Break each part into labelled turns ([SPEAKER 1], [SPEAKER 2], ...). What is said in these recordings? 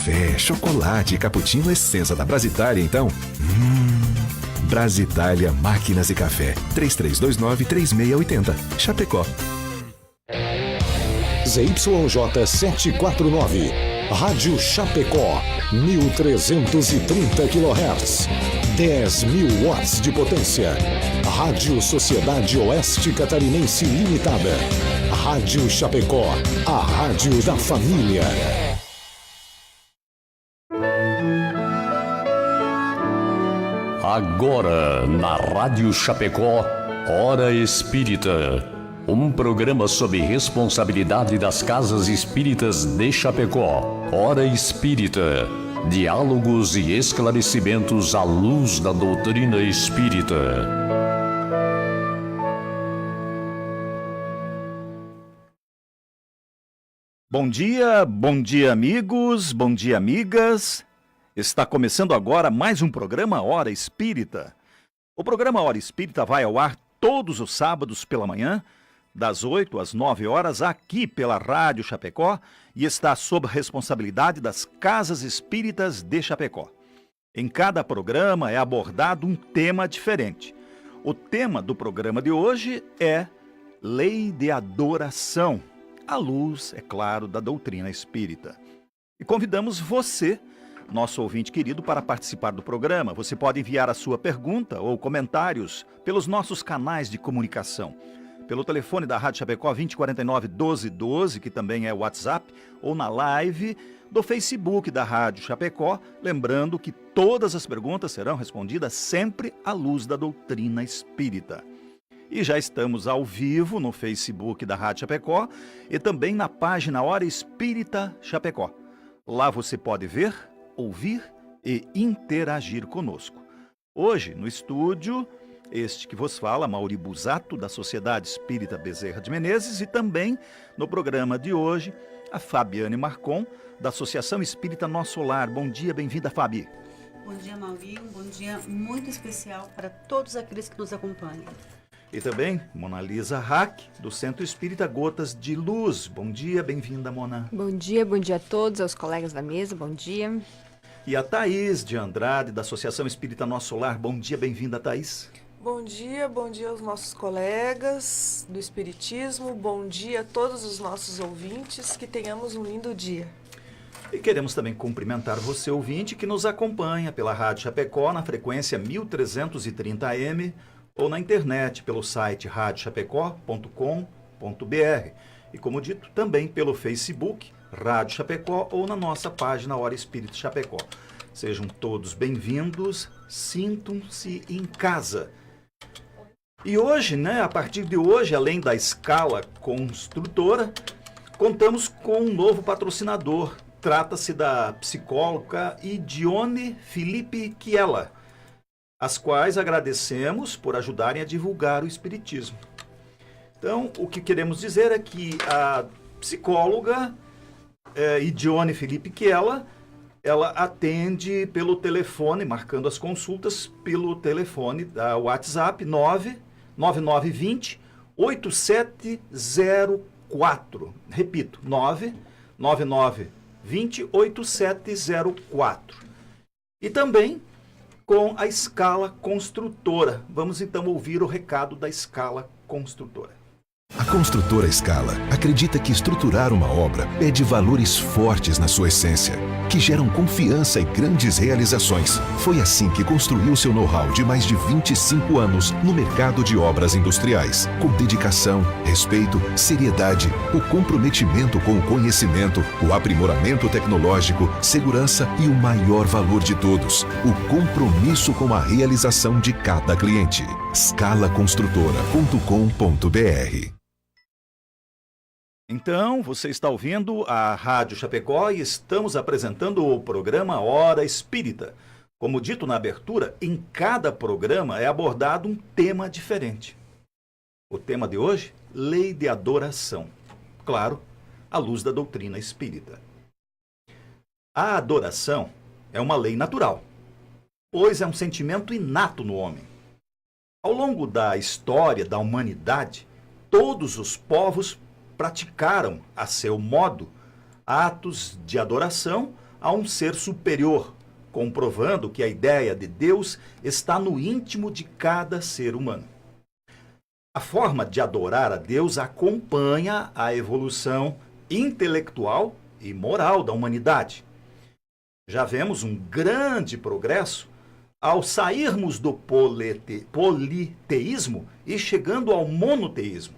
[SPEAKER 1] café, chocolate, cappuccino, essência da Brasitália, então? Brasitália Máquinas e Café. 3329-3680. Chapecó.
[SPEAKER 2] ZYJ 749. Rádio Chapecó. 1330 kHz. 10.000 watts de potência. Rádio Sociedade Oeste Catarinense Limitada. Rádio Chapecó. A rádio da família.
[SPEAKER 3] Agora, na Rádio Chapecó, Hora Espírita. Um programa sob responsabilidade das Casas Espíritas de Chapecó. Hora Espírita. Diálogos e esclarecimentos à luz da doutrina espírita.
[SPEAKER 4] Bom dia amigos, bom dia amigas. Está começando agora mais um programa Hora Espírita. O programa Hora Espírita vai ao ar todos os sábados pela manhã, das 8 às 9 horas, aqui pela Rádio Chapecó, e está sob responsabilidade das Casas Espíritas de Chapecó. Em cada programa é abordado um tema diferente. O tema do programa de hoje é Lei de Adoração, à luz, é claro, da doutrina espírita. E convidamos você, nosso ouvinte querido, para participar do programa. Você pode enviar a sua pergunta ou comentários pelos nossos canais de comunicação. Pelo telefone da Rádio Chapecó 2049-1212, que também é o WhatsApp, ou na live do Facebook da Rádio Chapecó, lembrando que todas as perguntas serão respondidas sempre à luz da doutrina espírita. E já estamos ao vivo no Facebook da Rádio Chapecó e também na página Hora Espírita Chapecó. Lá você pode ver, ouvir e interagir conosco. Hoje, no estúdio, este que vos fala, Mauri Busato, da Sociedade Espírita Bezerra de Menezes, e também, no programa de hoje, a Fabiane Marcon, da Associação Espírita Nosso Lar. Bom dia, bem-vinda, Fabi.
[SPEAKER 5] Bom dia, Mauri. Um bom dia muito especial para todos aqueles que nos acompanham.
[SPEAKER 4] E também, Mona Lisa Hack, do Centro Espírita Gotas de Luz. Bom dia, bem-vinda, Mona.
[SPEAKER 6] Bom dia a todos, aos colegas da mesa, bom dia.
[SPEAKER 4] E a Thaís de Andrade, da Associação Espírita Nosso Lar. Bom dia, bem-vinda, Thaís.
[SPEAKER 7] Bom dia aos nossos colegas do Espiritismo, bom dia a todos os nossos ouvintes, que tenhamos um lindo dia.
[SPEAKER 4] E queremos também cumprimentar você, ouvinte, que nos acompanha pela Rádio Chapecó na frequência 1330 AM ou na internet pelo site radiochapecó.com.br e, como dito, também pelo Facebook, Rádio Chapecó, ou na nossa página Hora Espírita Chapecó. Sejam todos bem-vindos, sintam-se em casa. E hoje, a partir de hoje, além da escala construtora, contamos com um novo patrocinador. Trata-se da psicóloga Idione Felipe Chiella, as quais agradecemos por ajudarem a divulgar o Espiritismo. Então, o que queremos dizer é que a psicóloga Idione Felipe Chiella, ela atende pelo telefone, marcando as consultas pelo telefone da WhatsApp 99920-8704. Repito, 99920-8704. E também com a escala construtora. Vamos então ouvir o recado da escala construtora.
[SPEAKER 1] A construtora Scala acredita que estruturar uma obra pede valores fortes na sua essência, que geram confiança e grandes realizações. Foi assim que construiu seu know-how de mais de 25 anos no mercado de obras industriais, com dedicação, respeito, seriedade, o comprometimento com o conhecimento, o aprimoramento tecnológico, segurança e o maior valor de todos, o compromisso com a realização de cada cliente. scalaconstrutora.com.br.
[SPEAKER 4] Então, você está ouvindo a Rádio Chapecó e estamos apresentando o programa Hora Espírita. Como dito na abertura, em cada programa é abordado um tema diferente. O tema de hoje, Lei de Adoração. Claro, à luz da doutrina espírita. A adoração é uma lei natural, pois é um sentimento inato no homem. Ao longo da história da humanidade, todos os povos praticaram, a seu modo, atos de adoração a um ser superior, comprovando que a ideia de Deus está no íntimo de cada ser humano. A forma de adorar a Deus acompanha a evolução intelectual e moral da humanidade. Já vemos um grande progresso ao sairmos do politeísmo e chegando ao monoteísmo,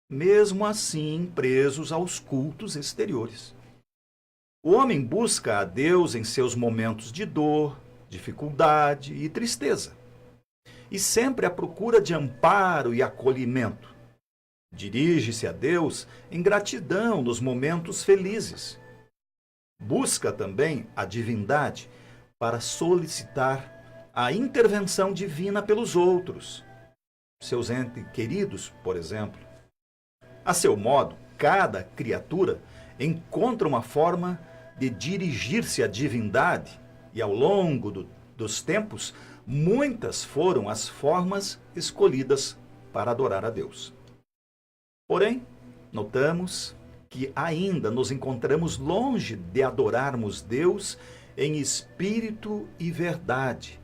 [SPEAKER 4] mesmo assim presos aos cultos exteriores. O homem busca a Deus em seus momentos de dor, dificuldade e tristeza, e sempre à procura de amparo e acolhimento. Dirige-se a Deus em gratidão nos momentos felizes. Busca também a divindade para solicitar a intervenção divina pelos outros, seus entes queridos, por exemplo. A seu modo, cada criatura encontra uma forma de dirigir-se à divindade e, ao longo dos tempos, muitas foram as formas escolhidas para adorar a Deus. Porém, notamos que ainda nos encontramos longe de adorarmos Deus em espírito e verdade,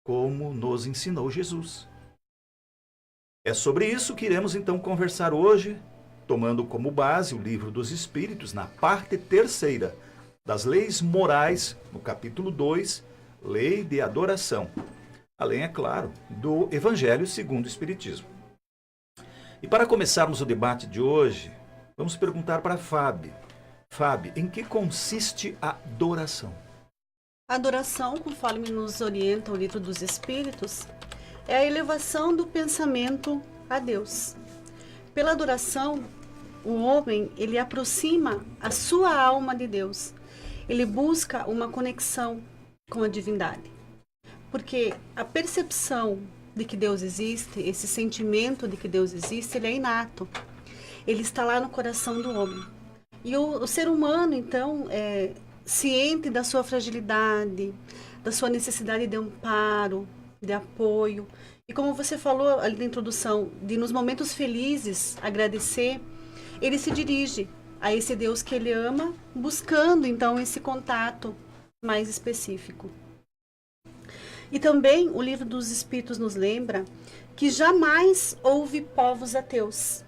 [SPEAKER 4] como nos ensinou Jesus. É sobre isso que iremos então conversar hoje, tomando como base o Livro dos Espíritos, na parte 3ª das leis morais, no capítulo 2, Lei de Adoração, além, é claro, do Evangelho segundo o Espiritismo. E para começarmos o debate de hoje, vamos perguntar para Fábio. Fábio, em que consiste a adoração?
[SPEAKER 5] A adoração, conforme nos orienta o Livro dos Espíritos, é a elevação do pensamento a Deus. Pela adoração, o homem, ele aproxima a sua alma de Deus. Ele busca uma conexão com a divindade. Porque a percepção de que Deus existe, esse sentimento de que Deus existe, ele é inato. Ele está lá no coração do homem. E o ser humano, então, ciente da sua fragilidade, da sua necessidade de amparo, de apoio. E como você falou ali na introdução, de nos momentos felizes agradecer, ele se dirige a esse Deus que ele ama, buscando então esse contato mais específico. E também o Livro dos Espíritos nos lembra que jamais houve povos ateus,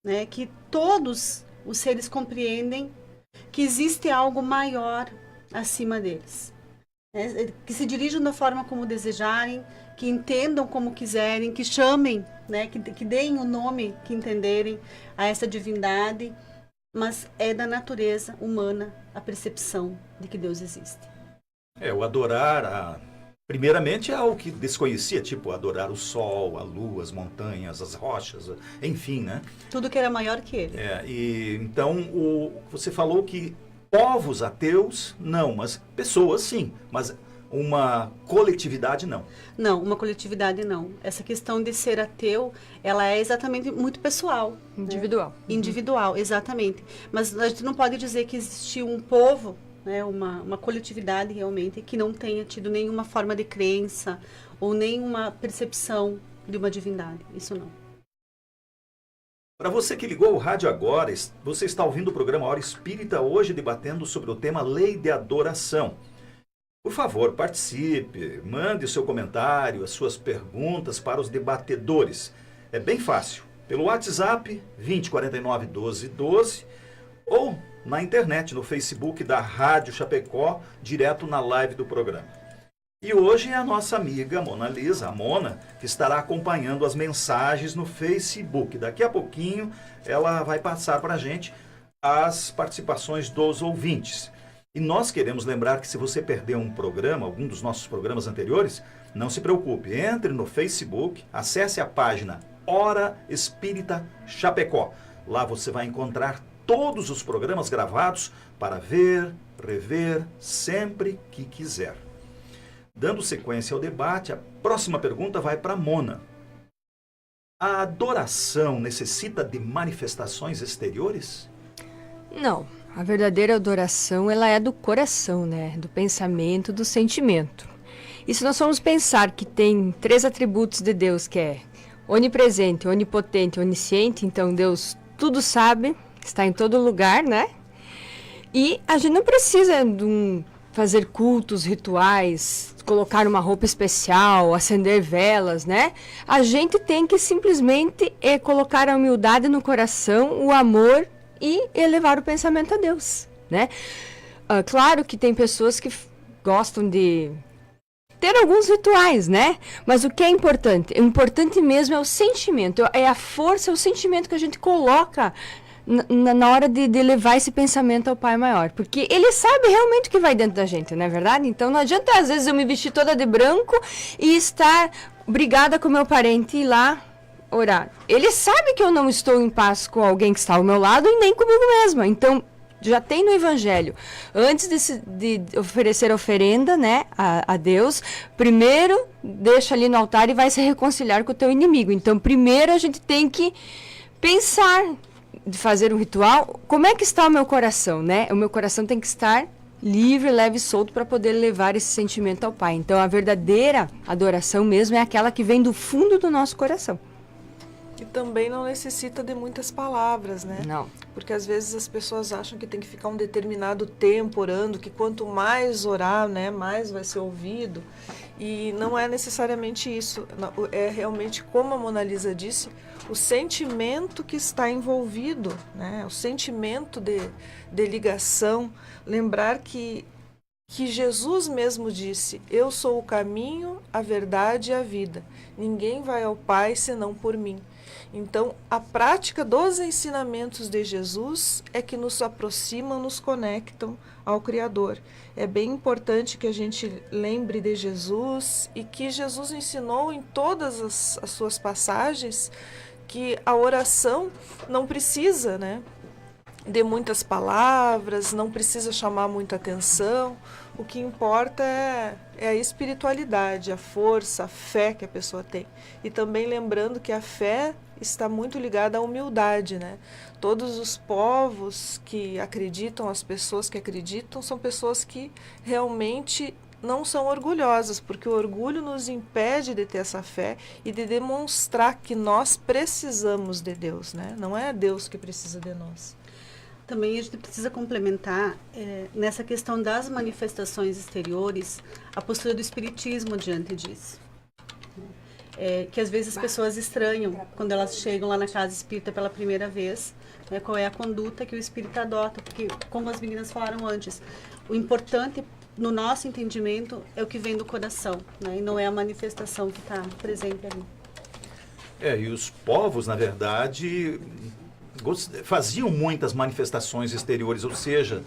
[SPEAKER 5] né? Que todos os seres compreendem que existe algo maior acima deles, né? Que se dirijam da forma como desejarem, que entendam como quiserem, que chamem, né? Que deem o nome que entenderem a essa divindade, mas é da natureza humana a percepção de que Deus existe.
[SPEAKER 4] O adorar, primeiramente, é algo que desconhecia, tipo adorar o sol, a lua, as montanhas, as rochas, enfim, né?
[SPEAKER 5] Tudo que era maior que ele.
[SPEAKER 4] E então, você falou que povos ateus, não, mas pessoas sim, mas uma coletividade não.
[SPEAKER 5] Não, uma coletividade não. Essa questão de ser ateu, ela é exatamente muito pessoal.
[SPEAKER 6] Individual.
[SPEAKER 5] Né? Individual, exatamente. Mas a gente não pode dizer que existiu um povo, né, uma coletividade realmente, que não tenha tido nenhuma forma de crença ou nenhuma percepção de uma divindade. Isso não.
[SPEAKER 4] Para você que ligou o rádio agora, você está ouvindo o programa Hora Espírita, hoje debatendo sobre o tema Lei de Adoração. Por favor, participe, mande o seu comentário, as suas perguntas para os debatedores. É bem fácil, pelo WhatsApp 2049 12 12 ou na internet, no Facebook da Rádio Chapecó, direto na live do programa. E hoje é a nossa amiga Mona Lisa, a Mona, que estará acompanhando as mensagens no Facebook. Daqui a pouquinho ela vai passar para a gente as participações dos ouvintes. E nós queremos lembrar que se você perdeu um programa, algum dos nossos programas anteriores, não se preocupe, entre no Facebook, acesse a página Hora Espírita Chapecó. Lá você vai encontrar todos os programas gravados para ver, rever, sempre que quiser. Dando sequência ao debate, a próxima pergunta vai para Mona. A adoração necessita de manifestações exteriores?
[SPEAKER 6] Não. A verdadeira adoração, ela é do coração, né? Do pensamento, do sentimento. E se nós formos pensar que tem 3 atributos de Deus, que é onipresente, onipotente, onisciente, então Deus tudo sabe, está em todo lugar, né? E a gente não precisa de fazer cultos, rituais, colocar uma roupa especial, acender velas, né? A gente tem que simplesmente colocar a humildade no coração, o amor e elevar o pensamento a Deus, né? Claro que tem pessoas que gostam de ter alguns rituais, né? Mas o que é importante? O importante mesmo é o sentimento, é a força, é o sentimento que a gente coloca na hora de levar esse pensamento ao Pai Maior. Porque Ele sabe realmente o que vai dentro da gente, não é verdade? Então não adianta, às vezes, eu me vestir toda de branco e estar brigada com meu parente e ir lá orar. Ele sabe que eu não estou em paz com alguém que está ao meu lado e nem comigo mesma. Então, já tem no Evangelho, antes de oferecer oferenda, né, a Deus, primeiro deixa ali no altar e vai se reconciliar com o teu inimigo. Então, primeiro a gente tem que pensar de fazer um ritual, como é que está o meu coração, né? O meu coração tem que estar livre, leve e solto para poder levar esse sentimento ao Pai. Então, a verdadeira adoração mesmo é aquela que vem do fundo do nosso coração.
[SPEAKER 7] E também não necessita de muitas palavras, né?
[SPEAKER 6] Não.
[SPEAKER 7] Porque às vezes as pessoas acham que tem que ficar um determinado tempo orando, que quanto mais orar, né, mais vai ser ouvido. E não é necessariamente isso. É realmente, como a Mona Lisa disse, o sentimento que está envolvido, né? O sentimento de ligação. Lembrar que Jesus mesmo disse: eu sou o caminho, a verdade e a vida. Ninguém vai ao Pai senão por mim. Então, a prática dos ensinamentos de Jesus é que nos aproximam, nos conectam ao Criador. É bem importante que a gente lembre de Jesus e que Jesus ensinou em todas as suas passagens que a oração não precisa, né, de muitas palavras, não precisa chamar muita atenção. O que importa é a espiritualidade, a força, a fé que a pessoa tem. E também lembrando que a fé está muito ligada à humildade, né? Todos os povos que acreditam, as pessoas que acreditam, são pessoas que realmente não são orgulhosas, porque o orgulho nos impede de ter essa fé e de demonstrar que nós precisamos de Deus, né? Não é Deus que precisa de nós.
[SPEAKER 5] Também a gente precisa complementar, nessa questão das manifestações exteriores, a postura do Espiritismo diante disso. Que às vezes as pessoas estranham quando elas chegam lá na casa espírita pela primeira vez, né, qual é a conduta que o espírita adota, porque, como as meninas falaram antes, o importante, no nosso entendimento, é o que vem do coração, né, e não é a manifestação que está presente ali.
[SPEAKER 4] E os povos, na verdade, faziam muitas manifestações exteriores, ou seja,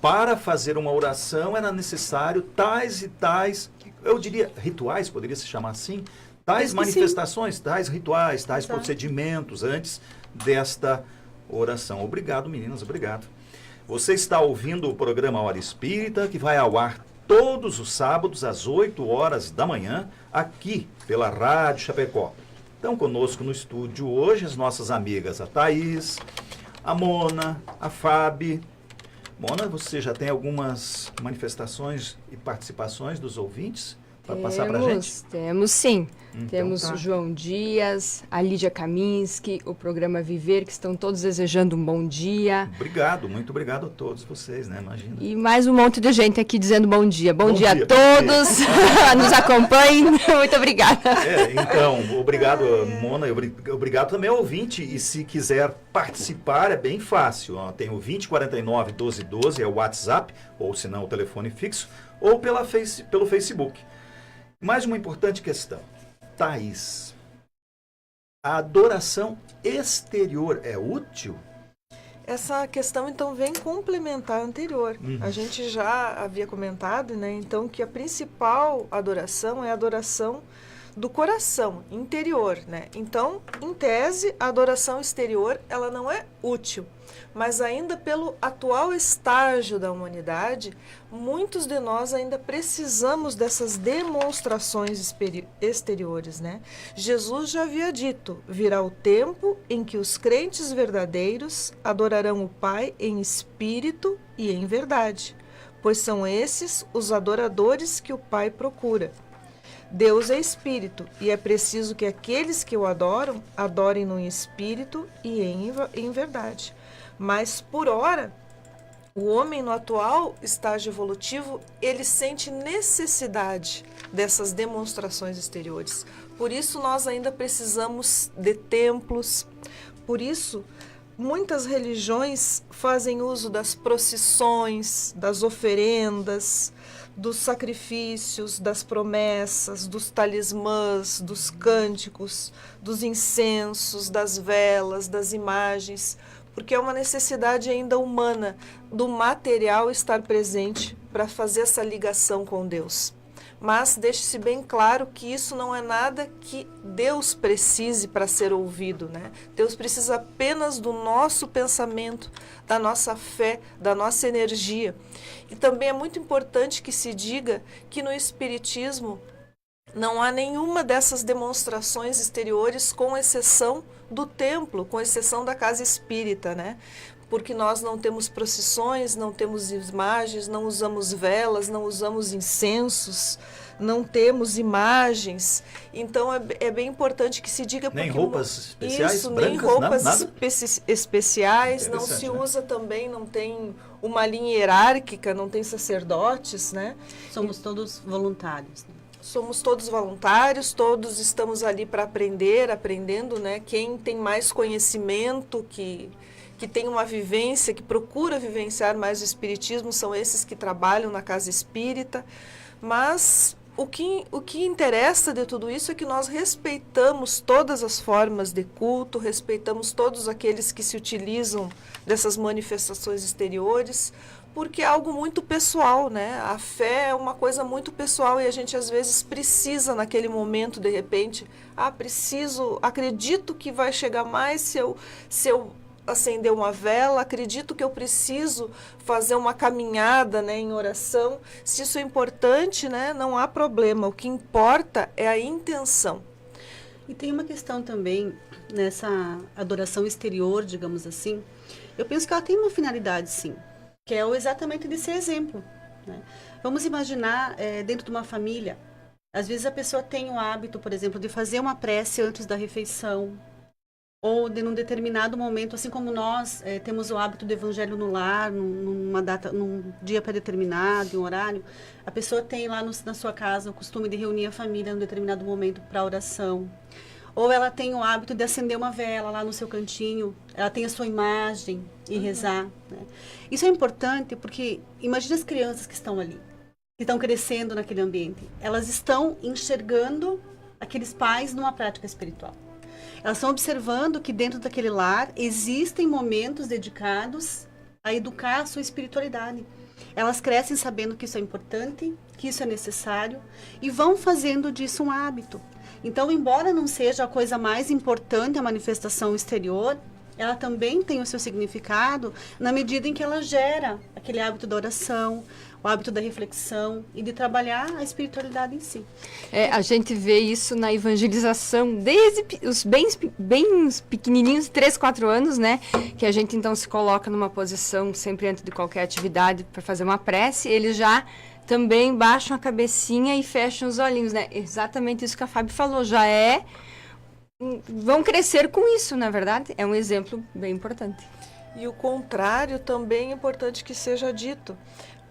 [SPEAKER 4] para fazer uma oração era necessário tais e tais, eu diria rituais, poderia se chamar assim, tais manifestações, tais rituais, tais procedimentos antes desta oração. Obrigado, meninas, obrigado. Você está ouvindo o programa Hora Espírita, que vai ao ar todos os sábados às 8 horas da manhã, aqui pela Rádio Chapecó. Estão conosco no estúdio hoje as nossas amigas, a Thaís, a Mona, a Fábio. Mona, você já tem algumas manifestações e participações dos ouvintes para passar para a gente?
[SPEAKER 6] Temos sim.
[SPEAKER 4] Então,
[SPEAKER 6] temos o João Dias, a Lídia Kaminski, o programa Viver, que estão todos desejando um bom dia.
[SPEAKER 4] Obrigado, muito obrigado a todos vocês, né? Imagina.
[SPEAKER 6] E mais um monte de gente aqui dizendo bom dia. Bom dia a todos, nos acompanhem. Muito obrigada.
[SPEAKER 4] Então, obrigado, Mona, obrigado também ao ouvinte. E se quiser participar, é bem fácil. Tem o 2049 1212, é o WhatsApp, ou se não, o telefone fixo, ou pelo Facebook. Mais uma importante questão. Thaís, a adoração exterior é útil?
[SPEAKER 7] Essa questão, então, vem complementar a anterior. A gente já havia comentado, né, então, que a principal adoração é a adoração do coração, interior, né? Então, em tese, a adoração exterior, ela não é útil. Mas ainda pelo atual estágio da humanidade, muitos de nós ainda precisamos dessas demonstrações exteriores, né? Jesus já havia dito: virá o tempo em que os crentes verdadeiros adorarão o Pai em espírito e em verdade, pois são esses os adoradores que o Pai procura. Deus é espírito e é preciso que aqueles que o adoram, adorem no espírito e em verdade. Mas, por ora, O homem no atual estágio evolutivo, ele sente necessidade dessas demonstrações exteriores. Por isso nós ainda precisamos de templos. Por isso, muitas religiões fazem uso das procissões, das oferendas, dos sacrifícios, das promessas, dos talismãs, dos cânticos, dos incensos, das velas, das imagens, porque é uma necessidade ainda humana do material estar presente para fazer essa ligação com Deus. Mas deixe-se bem claro que isso não é nada que Deus precise para ser ouvido, né? Deus precisa apenas do nosso pensamento, da nossa fé, da nossa energia. E também é muito importante que se diga que no Espiritismo não há nenhuma dessas demonstrações exteriores, com exceção do templo, com exceção da casa espírita, né? Porque nós não temos procissões, não temos imagens, não usamos velas, não usamos incensos, não temos imagens. Então é bem importante que se diga...
[SPEAKER 4] Nem roupas especiais,
[SPEAKER 7] isso,
[SPEAKER 4] brancas,
[SPEAKER 7] nem roupas
[SPEAKER 4] nada?
[SPEAKER 7] especiais, não se
[SPEAKER 4] né?
[SPEAKER 7] usa também, não tem uma linha hierárquica, não tem sacerdotes, né?
[SPEAKER 5] Somos todos voluntários, né?
[SPEAKER 7] Somos todos voluntários, todos estamos ali para aprendendo, né? Quem tem mais conhecimento, que tem uma vivência, que procura vivenciar mais o espiritismo, são esses que trabalham na casa espírita. Mas o que interessa de tudo isso é que nós respeitamos todas as formas de culto, respeitamos todos aqueles que se utilizam dessas manifestações exteriores, porque é algo muito pessoal, né? A fé é uma coisa muito pessoal e a gente às vezes precisa naquele momento, de repente, acredito que vai chegar mais se eu acender uma vela, acredito que eu preciso fazer uma caminhada, né, em oração. Se isso é importante, né, não há problema. O que importa é a intenção.
[SPEAKER 5] E tem uma questão também nessa adoração exterior, digamos assim. Eu penso que ela tem uma finalidade, sim, que é exatamente de ser exemplo, né? Vamos imaginar dentro de uma família, às vezes a pessoa tem o hábito, por exemplo, de fazer uma prece antes da refeição, ou de num determinado momento, assim como nós temos o hábito do evangelho no lar, numa data, num dia pré-determinado, em um horário, a pessoa tem lá na sua casa o costume de reunir a família num determinado momento para oração. Ou ela tem o hábito de acender uma vela lá no seu cantinho, ela tem a sua imagem e rezar, né? Isso é importante porque imagina as crianças que estão ali, que estão crescendo naquele ambiente. Elas estão enxergando aqueles pais numa prática espiritual. Elas estão observando que dentro daquele lar existem momentos dedicados a educar a sua espiritualidade. Elas crescem sabendo que isso é importante, que isso é necessário e vão fazendo disso um hábito. Então, embora não seja a coisa mais importante a manifestação exterior, ela também tem o seu significado na medida em que ela gera aquele hábito da oração, o hábito da reflexão e de trabalhar a espiritualidade em si.
[SPEAKER 6] A gente vê isso na evangelização, desde os bem pequenininhos, 3, 4 anos, né? Que a gente então se coloca numa posição sempre antes de qualquer atividade para fazer uma prece, eles já também baixam a cabecinha e fecham os olhinhos, né? Exatamente isso que a Fábio falou, vão crescer com isso, na verdade, é um exemplo bem importante.
[SPEAKER 7] E o contrário também é importante que seja dito,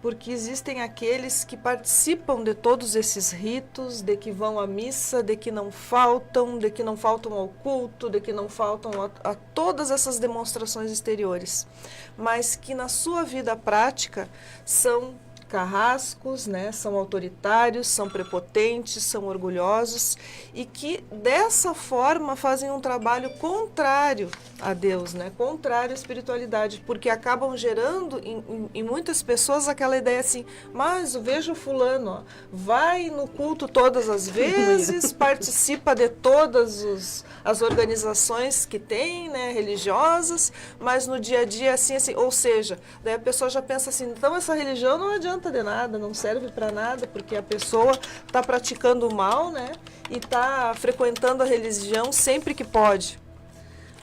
[SPEAKER 7] porque existem aqueles que participam de todos esses ritos, de que vão à missa, de que não faltam ao culto, de que não faltam a todas essas demonstrações exteriores, mas que na sua vida prática são carrascos, né? São autoritários, são prepotentes, são orgulhosos e que dessa forma fazem um trabalho contrário a Deus, né? Contrário à espiritualidade, porque acabam gerando em muitas pessoas aquela ideia assim, mas eu vejo fulano, ó, vai no culto todas as vezes, participa de todas as organizações que tem, né, religiosas, mas no dia a dia assim, ou seja, daí a pessoa já pensa assim, então essa religião não adianta de nada, não serve para nada, porque a pessoa está praticando o mal, né? E está frequentando a religião sempre que pode.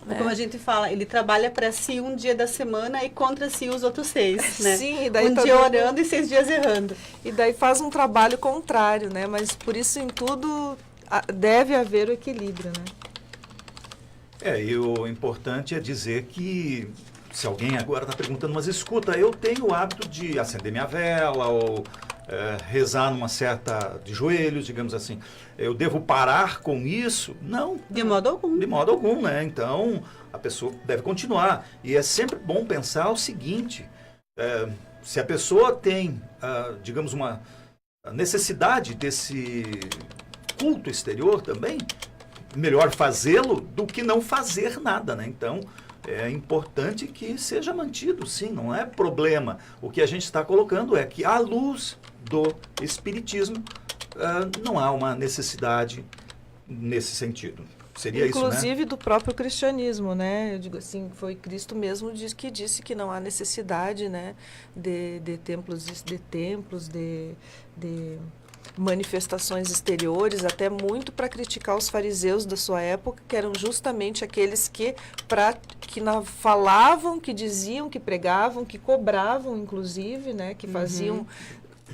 [SPEAKER 5] Como a gente fala, ele trabalha para si um dia da semana e contra si os outros 6, né?
[SPEAKER 7] Sim, e daí
[SPEAKER 5] um dia orando e 6 dias errando.
[SPEAKER 7] E daí faz um trabalho contrário, né? Mas por isso em tudo deve haver o equilíbrio, né?
[SPEAKER 4] E o importante é dizer que Se alguém agora está perguntando, mas escuta, eu tenho o hábito de acender minha vela ou rezar de joelhos, digamos assim. Eu devo parar com isso? Não.
[SPEAKER 5] De modo algum.
[SPEAKER 4] De modo algum, né? Então, a pessoa deve continuar. E é sempre bom pensar o seguinte, se a pessoa tem, digamos, uma necessidade desse culto exterior também, melhor fazê-lo do que não fazer nada, né? Então, é importante que seja mantido, sim, não é problema. O que a gente está colocando é que, à luz do Espiritismo, não há uma necessidade nesse sentido. Seria isso, né?
[SPEAKER 7] Inclusive do próprio cristianismo, né? Eu digo assim, foi Cristo mesmo que disse que não há necessidade, né, de templos, de manifestações exteriores, até muito para criticar os fariseus da sua época, que eram justamente aqueles que falavam, que diziam, que pregavam, que cobravam, inclusive, né, que faziam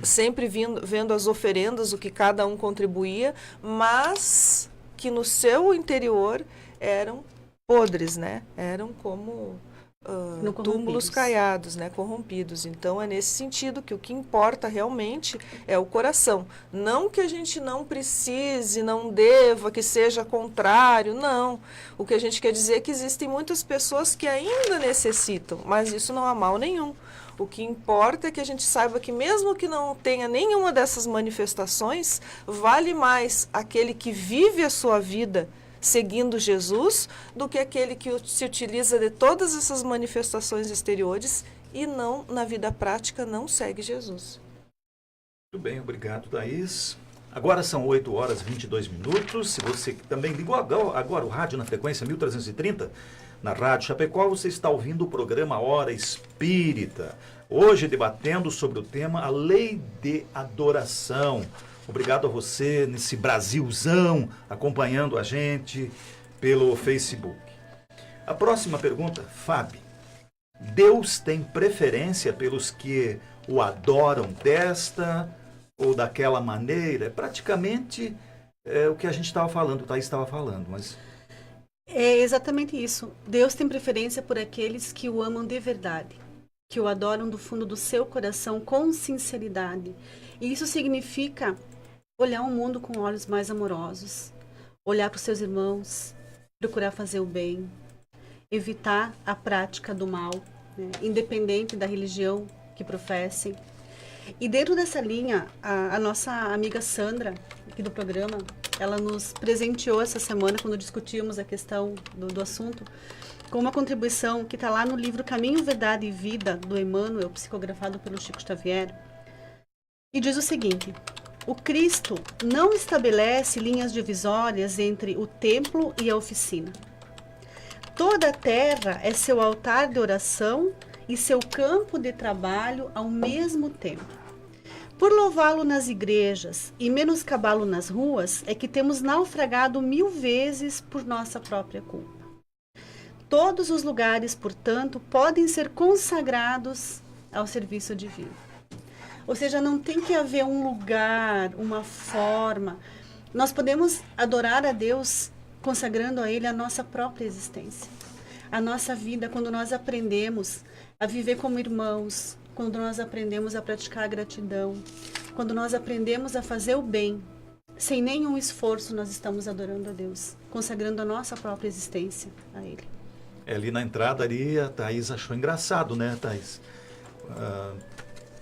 [SPEAKER 7] sempre vendo as oferendas, o que cada um contribuía, mas que no seu interior eram podres, né? Eram como túmulos caiados, né? Corrompidos. Então, é nesse sentido que o que importa realmente é o coração. Não que a gente não precise, não deva, que seja contrário, não. O que a gente quer dizer é que existem muitas pessoas que ainda necessitam, mas isso não há mal nenhum. O que importa é que a gente saiba que mesmo que não tenha nenhuma dessas manifestações, vale mais aquele que vive a sua vida seguindo Jesus do que aquele que se utiliza de todas essas manifestações exteriores e não, na vida prática, não segue Jesus.
[SPEAKER 4] Muito bem, obrigado, Thaís. Agora são 8h22. Se você também ligou agora o rádio na frequência 1330, na Rádio Chapecó, você está ouvindo o programa Hora Espírita. Hoje debatendo sobre o tema A Lei de Adoração. Obrigado a você nesse Brasilzão acompanhando a gente pelo Facebook. A próxima pergunta, Fábio. Deus tem preferência pelos que o adoram desta ou daquela maneira? Praticamente o que a gente estava falando, o Thaís estava falando, mas...
[SPEAKER 5] É exatamente isso. Deus tem preferência por aqueles que o amam de verdade, que o adoram do fundo do seu coração com sinceridade. E isso significa olhar o mundo com olhos mais amorosos, olhar para os seus irmãos, procurar fazer o bem, evitar a prática do mal, né, independente da religião que professem. E dentro dessa linha, a nossa amiga Sandra, aqui do programa, ela nos presenteou essa semana, quando discutíamos a questão do assunto, com uma contribuição que está lá no livro Caminho, Verdade e Vida, do Emmanuel, psicografado pelo Chico Xavier, e diz o seguinte: o Cristo não estabelece linhas divisórias entre o templo e a oficina. Toda a terra é seu altar de oração e seu campo de trabalho ao mesmo tempo. Por louvá-lo nas igrejas e menoscabá-lo nas ruas, é que temos naufragado 1000 vezes por nossa própria culpa. Todos os lugares, portanto, podem ser consagrados ao serviço divino. Ou seja, não tem que haver um lugar, uma forma. Nós podemos adorar a Deus consagrando a Ele a nossa própria existência, a nossa vida, quando nós aprendemos a viver como irmãos, quando nós aprendemos a praticar a gratidão, quando nós aprendemos a fazer o bem, sem nenhum esforço, nós estamos adorando a Deus, consagrando a nossa própria existência a Ele.
[SPEAKER 4] Ali na entrada, ali, a Thaís achou engraçado, né, Thaís?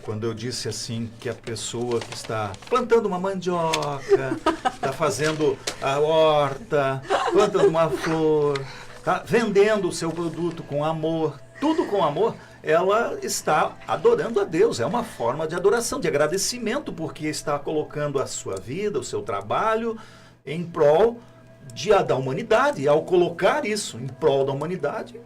[SPEAKER 4] Quando eu disse assim que a pessoa que está plantando uma mandioca, está fazendo a horta, plantando uma flor, está vendendo o seu produto com amor, tudo com amor, ela está adorando a Deus. É uma forma de adoração, de agradecimento, porque está colocando a sua vida, o seu trabalho em prol da humanidade. E ao colocar isso em prol da humanidade,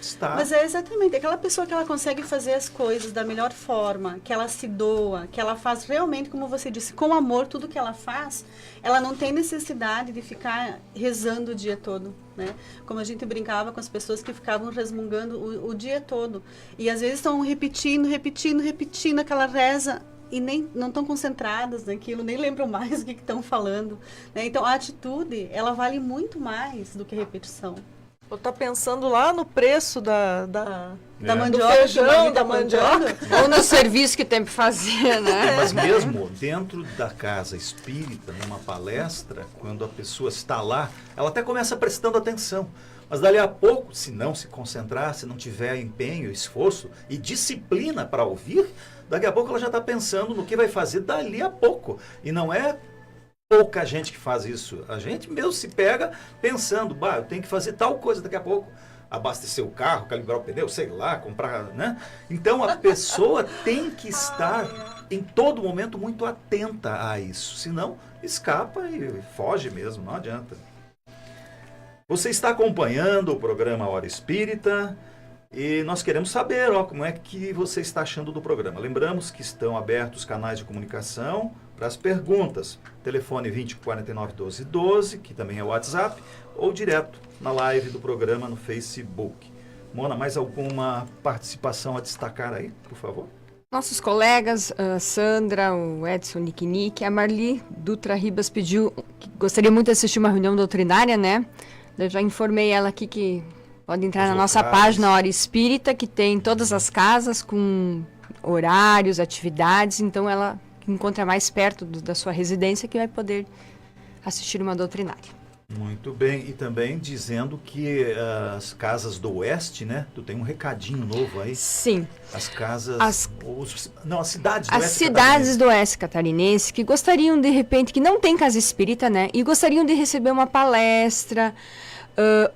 [SPEAKER 4] está...
[SPEAKER 5] Mas é exatamente aquela pessoa que ela consegue fazer as coisas da melhor forma, que ela se doa, que ela faz realmente, como você disse, com amor, tudo que ela faz, ela não tem necessidade de ficar rezando o dia todo, né? Como a gente brincava com as pessoas que ficavam resmungando o dia todo. E às vezes estão repetindo aquela reza e nem não estão concentradas naquilo, nem lembram mais o que estão falando, né? Então a atitude, ela vale muito mais do que a repetição.
[SPEAKER 7] Ou tá pensando lá no preço da
[SPEAKER 5] Da
[SPEAKER 7] do
[SPEAKER 5] mandioca,
[SPEAKER 7] feijão, da mandioca.
[SPEAKER 6] Ou no serviço que tem para fazer, né?
[SPEAKER 4] Mas mesmo dentro da casa espírita, numa palestra, quando a pessoa está lá, ela até começa prestando atenção. Mas dali a pouco, se não se concentrar, se não tiver empenho, esforço e disciplina para ouvir, daqui a pouco ela já está pensando no que vai fazer dali a pouco. E não é pouca gente que faz isso. A gente mesmo se pega pensando, eu tenho que fazer tal coisa daqui a pouco. Abastecer o carro, calibrar o pneu, sei lá, comprar, né? Então a pessoa tem que estar em todo momento muito atenta a isso. Senão escapa e foge mesmo, não adianta. Você está acompanhando o programa Hora Espírita e nós queremos saber como é que você está achando do programa. Lembramos que estão abertos os canais de comunicação para as perguntas. Telefone 2049 12 12, que também é o WhatsApp, ou direto na live do programa no Facebook. Mona, mais alguma participação a destacar aí, por favor?
[SPEAKER 6] Nossos colegas, a Sandra, o Edson Nick, a Marli Dutra Ribas pediu que gostaria muito de assistir uma reunião doutrinária, né? Eu já informei ela aqui que pode entrar na nossa página Hora Espírita, que tem todas as casas com horários, atividades, então ela encontra mais perto da sua residência que vai poder assistir uma doutrinária.
[SPEAKER 4] Muito bem, e também dizendo que as casas do Oeste, né? Tu tem um recadinho novo aí.
[SPEAKER 6] Sim.
[SPEAKER 4] As casas... As cidades do
[SPEAKER 6] As
[SPEAKER 4] Oeste
[SPEAKER 6] cidades do Oeste Catarinense que gostariam, de repente, que não tem casa espírita, né? E gostariam de receber uma palestra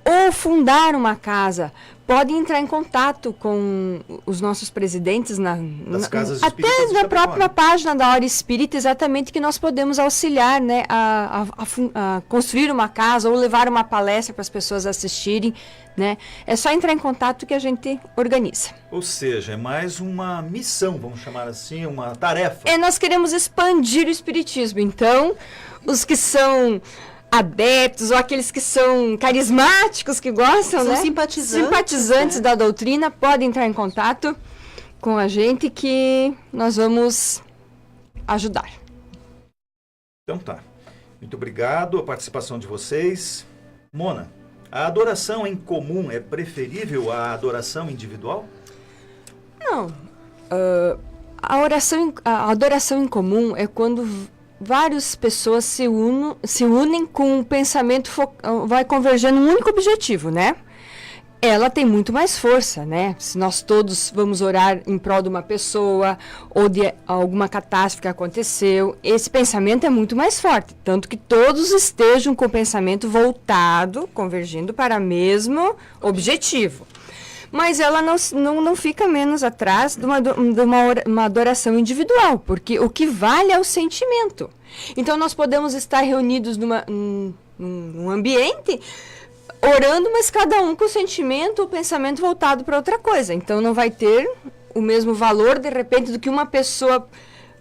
[SPEAKER 6] ou fundar uma casa. Podem entrar em contato com os nossos presidentes
[SPEAKER 4] das casas
[SPEAKER 6] até
[SPEAKER 4] espíritas
[SPEAKER 6] na própria página da Hora Espírita, exatamente, que nós podemos auxiliar, né, a construir uma casa ou levar uma palestra para as pessoas assistirem, né? É só entrar em contato que a gente organiza.
[SPEAKER 4] Ou seja, é mais uma missão, vamos chamar assim, uma tarefa.
[SPEAKER 6] Nós queremos expandir o espiritismo. Então, os que são adeptos ou aqueles que são carismáticos, que gostam,
[SPEAKER 5] são
[SPEAKER 6] né?
[SPEAKER 5] Simpatizantes,
[SPEAKER 6] né? Da doutrina, podem entrar em contato com a gente que nós vamos ajudar.
[SPEAKER 4] Então tá. Muito obrigado a participação de vocês. Mona, a adoração em comum é preferível à adoração individual?
[SPEAKER 6] Não. A adoração em comum é quando várias pessoas se unem com um pensamento, vai converger num único objetivo, né? Ela tem muito mais força, né? Se nós todos vamos orar em prol de uma pessoa ou de alguma catástrofe que aconteceu, esse pensamento é muito mais forte. Tanto que todos estejam com o pensamento voltado, convergindo para o mesmo objetivo. Mas ela não fica menos atrás de uma adoração individual, porque o que vale é o sentimento. Então, nós podemos estar reunidos num ambiente, orando, mas cada um com o sentimento, o pensamento voltado para outra coisa. Então, não vai ter o mesmo valor, de repente, do que uma pessoa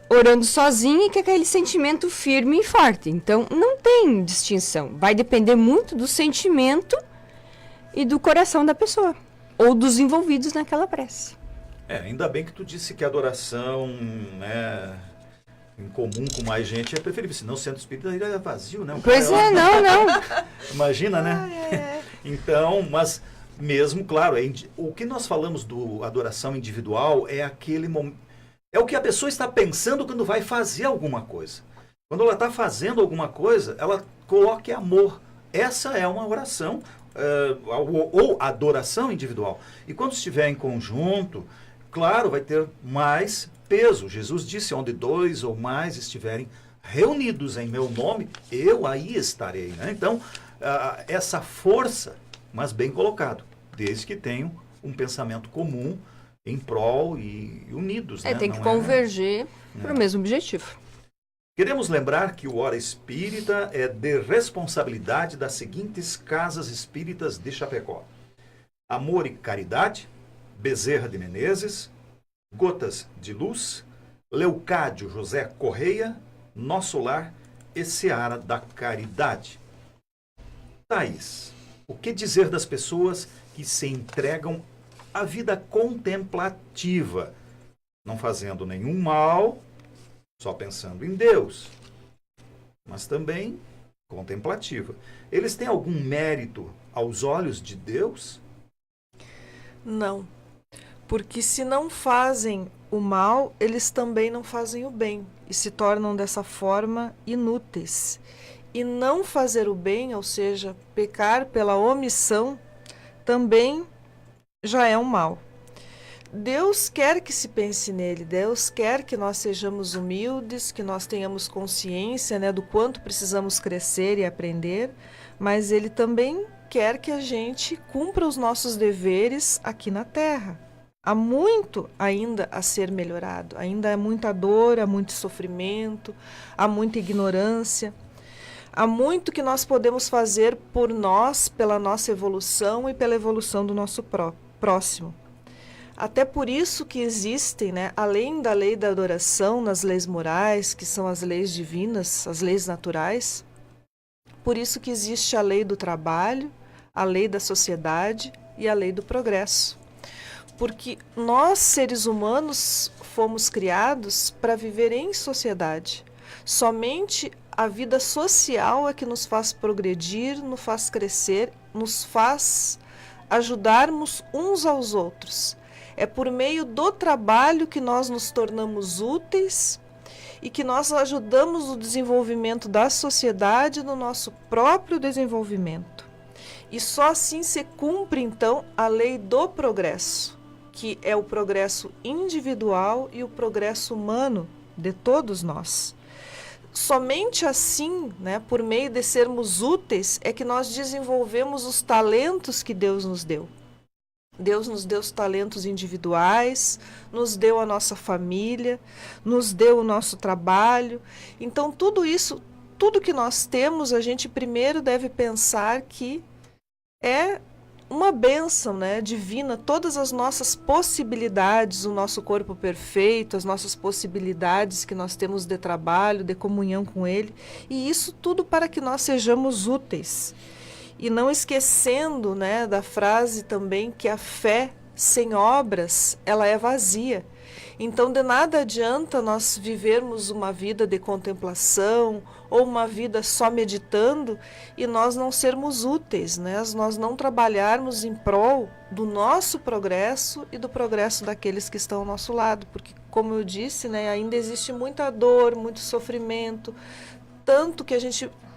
[SPEAKER 6] orando sozinha e com aquele sentimento firme e forte. Então, não tem distinção. Vai depender muito do sentimento e do coração da pessoa, ou dos envolvidos naquela prece.
[SPEAKER 4] Ainda bem que tu disse que a adoração, né, em comum com mais gente é preferível, senão o centro espírita é vazio, né?
[SPEAKER 6] Pois é, não.
[SPEAKER 4] Imagina, né? Então, mas mesmo, claro, o que nós falamos do adoração individual é aquele momento, é o que a pessoa está pensando quando vai fazer alguma coisa. Quando ela está fazendo alguma coisa, ela coloca amor. Essa é uma oração, ou adoração individual. E quando estiver em conjunto, claro, vai ter mais peso. Jesus disse, onde 2 ou mais estiverem reunidos em meu nome, eu aí estarei. Né? Então, essa força, mas bem colocado, desde que tenham um pensamento comum em prol e unidos. Né?
[SPEAKER 6] Tem que converger para o mesmo objetivo.
[SPEAKER 4] Queremos lembrar que o Hora Espírita é de responsabilidade das seguintes casas espíritas de Chapecó: Amor e Caridade, Bezerra de Menezes, Gotas de Luz, Leucádio José Correia, Nosso Lar e Seara da Caridade. Thaís, o que dizer das pessoas que se entregam à vida contemplativa, não fazendo nenhum mal, só pensando em Deus, mas também contemplativa. Eles têm algum mérito aos olhos de Deus?
[SPEAKER 7] Não. Porque se não fazem o mal, eles também não fazem o bem e se tornam dessa forma inúteis. E não fazer o bem, ou seja, pecar pela omissão, também já é um mal. Deus quer que se pense nele, Deus quer que nós sejamos humildes, que nós tenhamos consciência, né, do quanto precisamos crescer e aprender, mas Ele também quer que a gente cumpra os nossos deveres aqui na Terra. Há muito ainda a ser melhorado, ainda há muita dor, há muito sofrimento, há muita ignorância, há muito que nós podemos fazer por nós, pela nossa evolução e pela evolução do nosso próximo. Até por isso que existem, né, além da lei da adoração, nas leis morais, que são as leis divinas, as leis naturais, por isso que existe a lei do trabalho, a lei da sociedade e a lei do progresso. Porque nós, seres humanos, fomos criados para viver em sociedade. Somente a vida social é que nos faz progredir, nos faz crescer, nos faz ajudarmos uns aos outros. É por meio do trabalho que nós nos tornamos úteis e que nós ajudamos no desenvolvimento da sociedade e no nosso próprio desenvolvimento. E só assim se cumpre, então, a lei do progresso, que é o progresso individual e o progresso humano de todos nós. Somente assim, né, por meio de sermos úteis, é que nós desenvolvemos os talentos que Deus nos deu. Deus nos deu os talentos individuais, nos deu a nossa família, nos deu o nosso trabalho. Então, tudo isso, tudo que nós temos, a gente primeiro deve pensar que é uma bênção, né, divina, todas as nossas possibilidades, o nosso corpo perfeito, as nossas possibilidades que nós temos de trabalho, de comunhão com Ele, e isso tudo para que nós sejamos úteis. E não esquecendo, né, da frase também que a fé sem obras, ela é vazia. Então, de nada adianta nós vivermos uma vida de contemplação ou uma vida só meditando e nós não sermos úteis, né? Nós não trabalharmos em prol do nosso progresso e do progresso daqueles que estão ao nosso lado. Porque, como eu disse, né, ainda existe muita dor, muito sofrimento,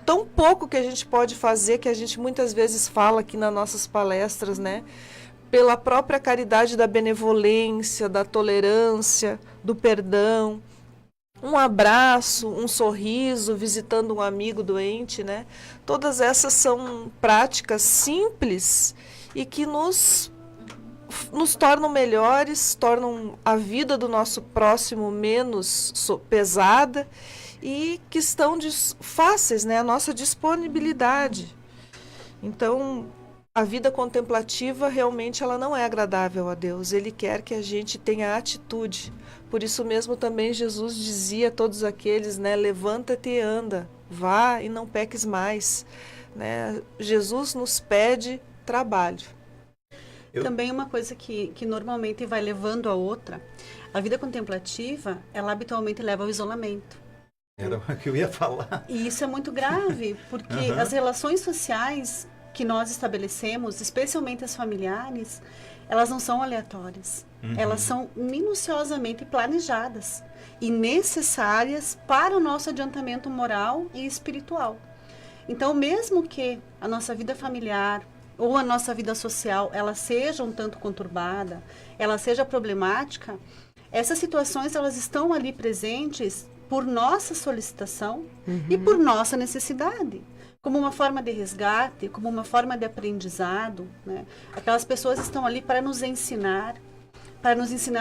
[SPEAKER 7] tão pouco que a gente pode fazer, que a gente muitas vezes fala aqui nas nossas palestras, né? Pela própria caridade da benevolência, da tolerância, do perdão, um abraço, um sorriso, visitando um amigo doente, né? Todas essas são práticas simples e que nos tornam melhores, tornam a vida do nosso próximo menos pesada e que estão fáceis, né? A nossa disponibilidade. Então, a vida contemplativa realmente ela não é agradável a Deus. Ele quer que a gente tenha atitude. Por isso mesmo também Jesus dizia a todos aqueles, né, levanta-te e anda, vá e não peques mais. Né? Jesus nos pede trabalho.
[SPEAKER 5] Também uma coisa que normalmente vai levando a outra, a vida contemplativa, ela habitualmente leva ao isolamento.
[SPEAKER 4] Era o que eu ia falar.
[SPEAKER 5] E isso é muito grave, porque as relações sociais que nós estabelecemos, especialmente as familiares, elas não são aleatórias. Elas são minuciosamente planejadas e necessárias para o nosso adiantamento moral e espiritual. Então, mesmo que a nossa vida familiar ou a nossa vida social, ela seja um tanto conturbada, ela seja problemática, essas situações elas estão ali presentes por nossa solicitação e por nossa necessidade. Como uma forma de resgate, como uma forma de aprendizado, né? Aquelas pessoas estão ali para nos ensinar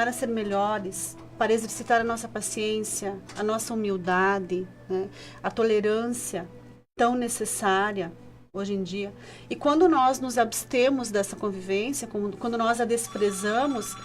[SPEAKER 5] a ser melhores, para exercitar a nossa paciência, a nossa humildade, né? A tolerância tão necessária hoje em dia. E quando nós nos abstemos dessa convivência, quando nós a desprezamos,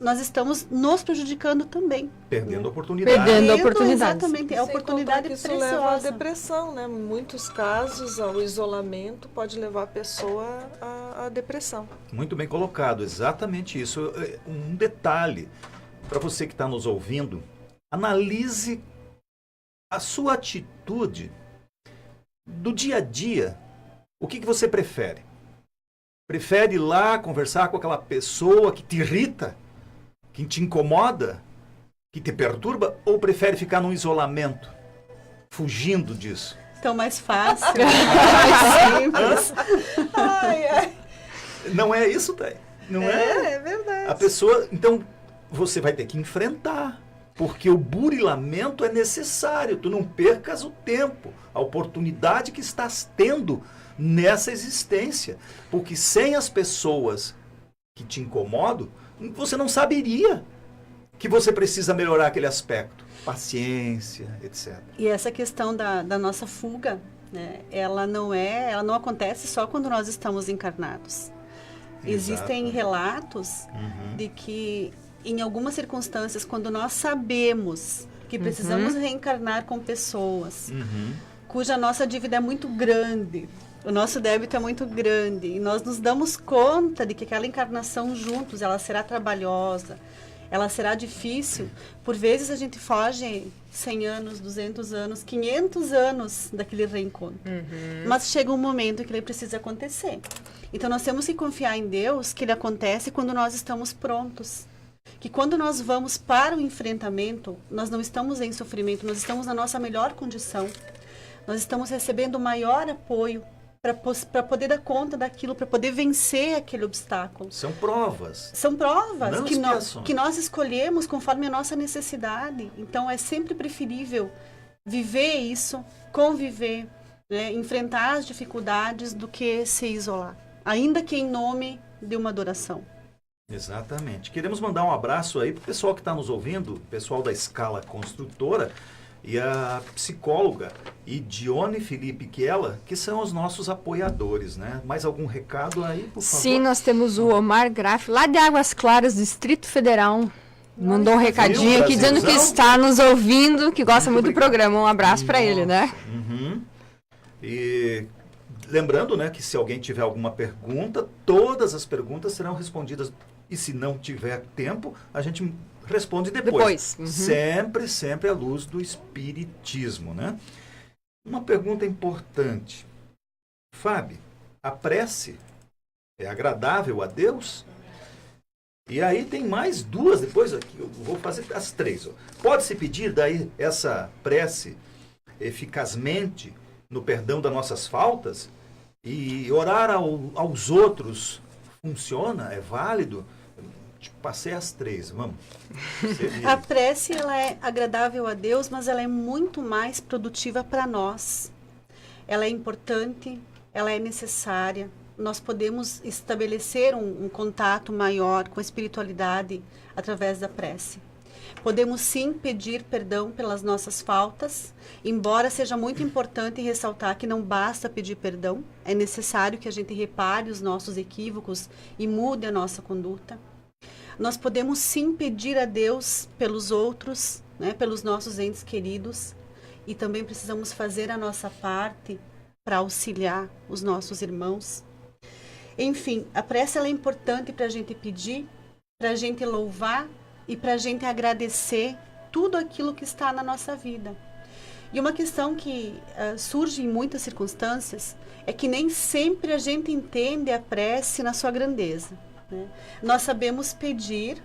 [SPEAKER 5] nós estamos nos prejudicando também.
[SPEAKER 4] Perdendo a oportunidade.
[SPEAKER 6] Perdendo a oportunidade.
[SPEAKER 5] Exatamente, é a oportunidade
[SPEAKER 7] que isso
[SPEAKER 5] preciosa.
[SPEAKER 7] leva à depressão, né? Em muitos casos, o isolamento pode levar a pessoa à depressão.
[SPEAKER 4] Muito bem colocado, exatamente isso. Um detalhe, para você que está nos ouvindo, analise a sua atitude do dia a dia, o que você prefere? Prefere ir lá conversar com aquela pessoa que te irrita, que te incomoda, que te perturba, ou prefere ficar num isolamento, fugindo disso?
[SPEAKER 5] Então, mais fácil, mais simples.
[SPEAKER 7] Ai, ai.
[SPEAKER 4] Não é isso, Thay? Não é?
[SPEAKER 7] É verdade.
[SPEAKER 4] A pessoa, então, você vai ter que enfrentar, porque o burilamento é necessário. Tu não percas o tempo, a oportunidade que estás tendo nessa existência. Porque sem as pessoas que te incomodam, você não saberia que você precisa melhorar aquele aspecto. Paciência, etc.
[SPEAKER 5] E essa questão da nossa fuga, né, ela não acontece só quando nós estamos encarnados. Existem relatos de que, em algumas circunstâncias, quando nós sabemos que precisamos reencarnar com pessoas cuja nossa dívida é muito grande, o nosso débito é muito grande, e nós nos damos conta de que aquela encarnação juntos, ela será trabalhosa, ela será difícil. Por vezes a gente foge 100 anos, 200 anos, 500 anos daquele reencontro. Mas chega um momento que ele precisa acontecer. Então nós temos que confiar em Deus, que ele acontece quando nós estamos prontos. Que quando nós vamos para o enfrentamento, nós não estamos em sofrimento, nós estamos na nossa melhor condição. Nós estamos recebendo maior apoio para poder dar conta daquilo, para poder vencer aquele obstáculo.
[SPEAKER 4] São provas.
[SPEAKER 5] São provas
[SPEAKER 4] Não
[SPEAKER 5] que nós escolhemos conforme a nossa necessidade. Então, é sempre preferível viver isso, conviver, né, enfrentar as dificuldades do que se isolar. Ainda que em nome de uma adoração.
[SPEAKER 4] Exatamente. Queremos mandar um abraço aí para o pessoal que está nos ouvindo, pessoal da Escala Construtora, e a psicóloga Idione Felipe Kiela, que são os nossos apoiadores, né? Mais algum recado aí, por favor?
[SPEAKER 6] Sim, nós temos o Omar Graff, lá de Águas Claras, Distrito Federal. Mandou um recadinho aqui dizendo que está nos ouvindo, que gosta muito do programa. Um abraço para ele, né?
[SPEAKER 4] E lembrando, né, que se alguém tiver alguma pergunta, todas as perguntas serão respondidas. E se não tiver tempo, a gente responde depois. Sempre à luz do espiritismo, né? Uma pergunta importante. Fábio, a prece é agradável a Deus? E aí tem mais duas, depois aqui eu vou fazer as três. Ó. Pode-se pedir daí essa prece eficazmente no perdão das nossas faltas? E orar aos outros funciona? É válido? Passei as três, vamos.
[SPEAKER 5] A prece, ela é agradável a Deus, mas ela é muito mais produtiva para nós. Ela é importante, ela é necessária. Nós podemos estabelecer um contato maior com a espiritualidade através da prece. Podemos sim pedir perdão pelas nossas faltas, embora seja muito importante ressaltar que não basta pedir perdão, é necessário que a gente repare os nossos equívocos e mude a nossa conduta. Nós podemos sim pedir a Deus pelos outros, né, pelos nossos entes queridos, e também precisamos fazer a nossa parte para auxiliar os nossos irmãos. Enfim, a prece ela é importante para a gente pedir, para a gente louvar e para a gente agradecer tudo aquilo que está na nossa vida. E uma questão que surge em muitas circunstâncias é que nem sempre a gente entende a prece na sua grandeza. Né? Nós sabemos pedir,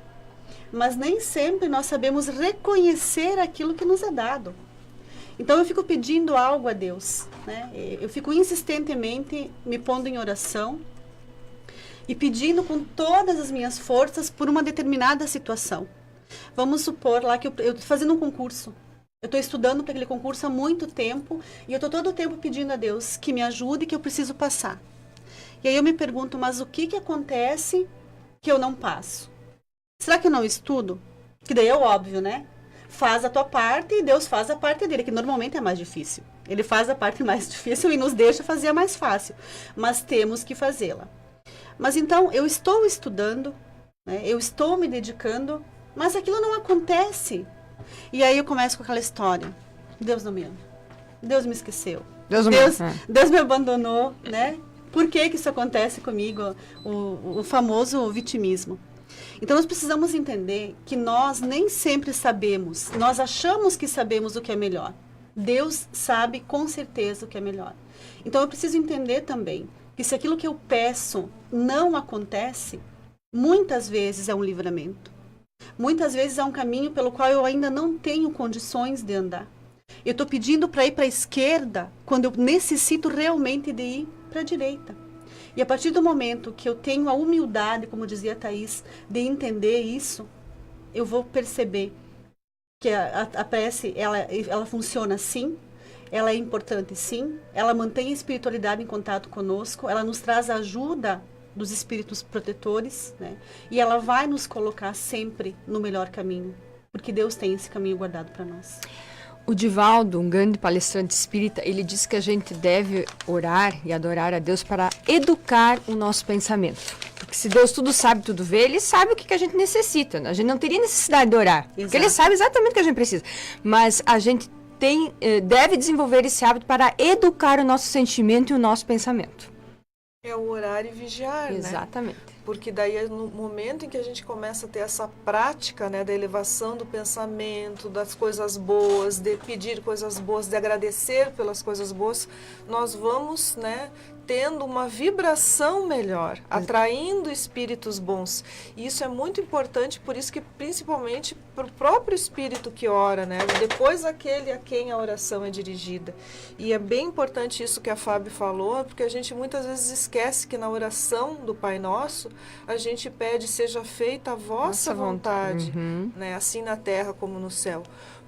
[SPEAKER 5] mas nem sempre nós sabemos reconhecer aquilo que nos é dado. Então eu fico pedindo algo a Deus, né? Eu fico insistentemente me pondo em oração e pedindo com todas as minhas forças por uma determinada situação. Vamos supor lá que eu estou fazendo um concurso. Eu estou estudando para aquele concurso há muito tempo e eu estou todo o tempo pedindo a Deus que me ajude, que eu preciso passar. E aí eu me pergunto, mas o que acontece que eu não passo? Será que eu não estudo? Que daí é óbvio, né? Faz a tua parte e Deus faz a parte dele, que normalmente é mais difícil. Ele faz a parte mais difícil e nos deixa fazer a mais fácil. Mas temos que fazê-la. Mas então, eu estou estudando, né? Eu estou me dedicando, mas aquilo não acontece. E aí eu começo com aquela história. Deus não me ama. Deus me esqueceu. Deus me abandonou, né? Por que isso acontece comigo? O famoso vitimismo. Então, nós precisamos entender que nós nem sempre sabemos. Nós achamos que sabemos o que é melhor. Deus sabe com certeza o que é melhor. Então eu preciso entender também que se aquilo que eu peço não acontece, muitas vezes é um livramento. Muitas vezes é um caminho pelo qual eu ainda não tenho condições de andar. Eu estou pedindo para ir para a esquerda quando eu necessito realmente de ir para a direita. E a partir do momento que eu tenho a humildade, como dizia a Thaís, de entender isso, eu vou perceber que a prece, ela funciona sim, ela é importante sim, ela mantém a espiritualidade em contato conosco, ela nos traz a ajuda dos espíritos protetores, né? E ela vai nos colocar sempre no melhor caminho, porque Deus tem esse caminho guardado para nós.
[SPEAKER 6] O Divaldo, um grande palestrante espírita, ele diz que a gente deve orar e adorar a Deus para educar o nosso pensamento. Porque se Deus tudo sabe, tudo vê, Ele sabe o que a gente necessita. A gente não teria necessidade de orar, porque Ele sabe exatamente o que a gente precisa. Mas a gente deve desenvolver esse hábito para educar o nosso sentimento e o nosso pensamento.
[SPEAKER 7] É o orar e vigiar,
[SPEAKER 6] Exatamente.
[SPEAKER 7] né? Porque daí é no momento em que a gente começa a ter essa prática, né, da elevação do pensamento, das coisas boas, de pedir coisas boas, de agradecer pelas coisas boas, nós vamos, né, tendo uma vibração melhor, atraindo espíritos bons. E isso é muito importante, por isso que principalmente para o próprio espírito que ora, né, depois aquele a quem a oração é dirigida. E é bem importante isso que a Fábio falou, porque a gente muitas vezes esquece que na oração do Pai Nosso, a gente pede seja feita a vossa vontade, né, assim na terra como no céu.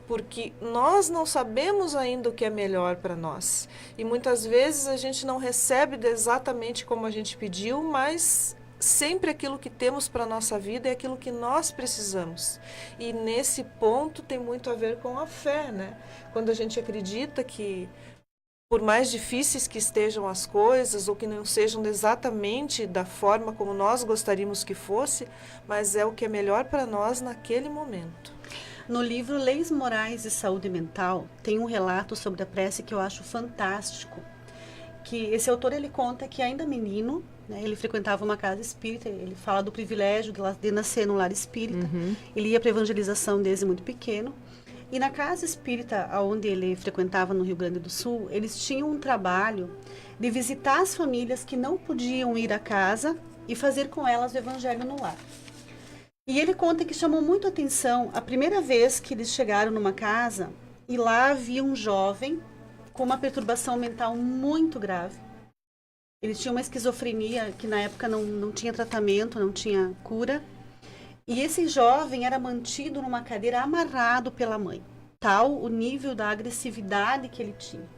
[SPEAKER 7] Porque nós não sabemos ainda o que é melhor para nós. E muitas vezes a gente não recebe exatamente como a gente pediu, mas sempre aquilo que temos para a nossa vida é aquilo que nós precisamos. E nesse ponto tem muito a ver com a fé, né? Quando a gente acredita que, por mais difíceis que estejam as coisas, ou que não sejam exatamente da forma como nós gostaríamos que fosse, mas é o que é melhor para nós naquele momento.
[SPEAKER 5] No livro Leis Morais e Saúde Mental, tem um relato sobre a prece que eu acho fantástico. Que esse autor, ele conta que ainda menino, né, ele frequentava uma casa espírita, ele fala do privilégio de nascer num lar espírita. Ele ia para a evangelização desde muito pequeno. E na casa espírita, onde ele frequentava no Rio Grande do Sul, eles tinham um trabalho de visitar as famílias que não podiam ir à casa e fazer com elas o evangelho no lar. E ele conta que chamou muito a atenção a primeira vez que eles chegaram numa casa e lá havia um jovem com uma perturbação mental muito grave. Ele tinha uma esquizofrenia que na época não tinha tratamento, não tinha cura. E esse jovem era mantido numa cadeira amarrado pela mãe, tal o nível da agressividade que ele tinha.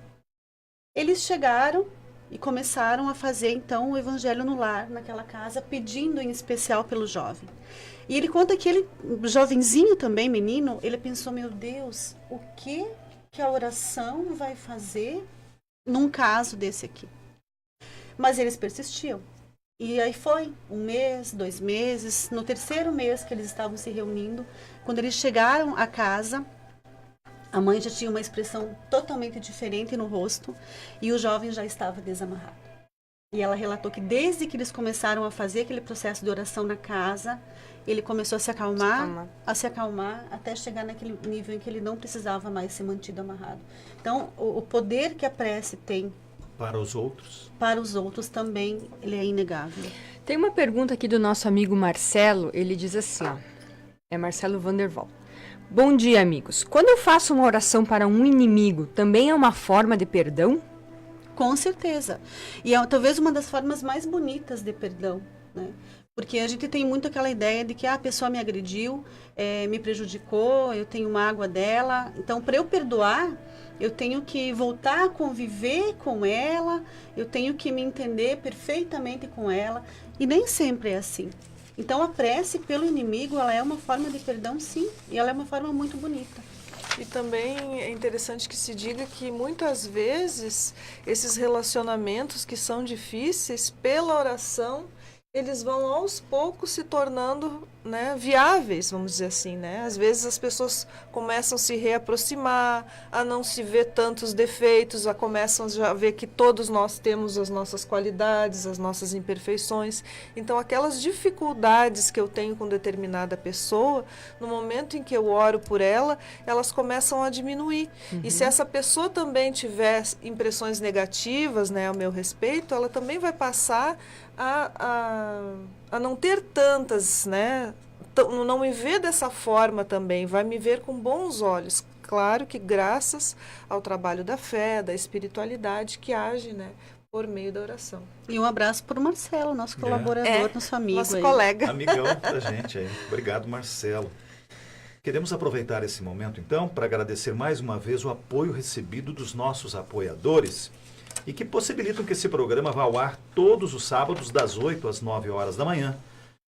[SPEAKER 5] Eles chegaram e começaram a fazer então o evangelho no lar, naquela casa, pedindo em especial pelo jovem. E ele conta que ele, jovenzinho também, menino, ele pensou, meu Deus, o que a oração vai fazer num caso desse aqui? Mas eles persistiam. E aí foi 1 mês, 2 meses, no 3º mês que eles estavam se reunindo, quando eles chegaram à casa, a mãe já tinha uma expressão totalmente diferente no rosto e o jovem já estava desamarrado. E ela relatou que desde que eles começaram a fazer aquele processo de oração na casa, ele começou a se acalmar, até chegar naquele nível em que ele não precisava mais ser mantido amarrado. Então, o poder que a prece tem
[SPEAKER 4] para os outros?
[SPEAKER 5] Para os outros também, ele é inegável.
[SPEAKER 6] Tem uma pergunta aqui do nosso amigo Marcelo, ele diz assim, ó, é Marcelo Vanderval. Bom dia, amigos. Quando eu faço uma oração para um inimigo, também é uma forma de perdão?
[SPEAKER 5] Com certeza. E é talvez uma das formas mais bonitas de perdão, né? Porque a gente tem muito aquela ideia de que a pessoa me agrediu, me prejudicou, eu tenho mágoa dela. Então, para eu perdoar, eu tenho que voltar a conviver com ela, eu tenho que me entender perfeitamente com ela. E nem sempre é assim. Então, a prece pelo inimigo, ela é uma forma de perdão, sim, e ela é uma forma muito bonita.
[SPEAKER 7] E também é interessante que se diga que muitas vezes esses relacionamentos que são difíceis, pela oração, eles vão aos poucos se tornando, né, viáveis, vamos dizer assim, né? Às vezes as pessoas começam a se reaproximar, a não se ver tantos defeitos, começam já a ver que todos nós temos as nossas qualidades, as nossas imperfeições. Então, aquelas dificuldades que eu tenho com determinada pessoa, no momento em que eu oro por ela, elas começam a diminuir. E se essa pessoa também tiver impressões negativas, né, ao meu respeito, ela também vai passar a não ter tantas, né? Não me ver dessa forma também, vai me ver com bons olhos. Claro que graças ao trabalho da fé, da espiritualidade que age, né, por meio da oração.
[SPEAKER 5] E um abraço para o Marcelo, nosso colaborador, nosso amigo.
[SPEAKER 7] Nosso colega.
[SPEAKER 4] Amigão da gente aí. Obrigado, Marcelo. Queremos aproveitar esse momento, então, para agradecer mais uma vez o apoio recebido dos nossos apoiadores e que possibilitam que esse programa vá ao ar todos os sábados, das 8 às 9 horas da manhã.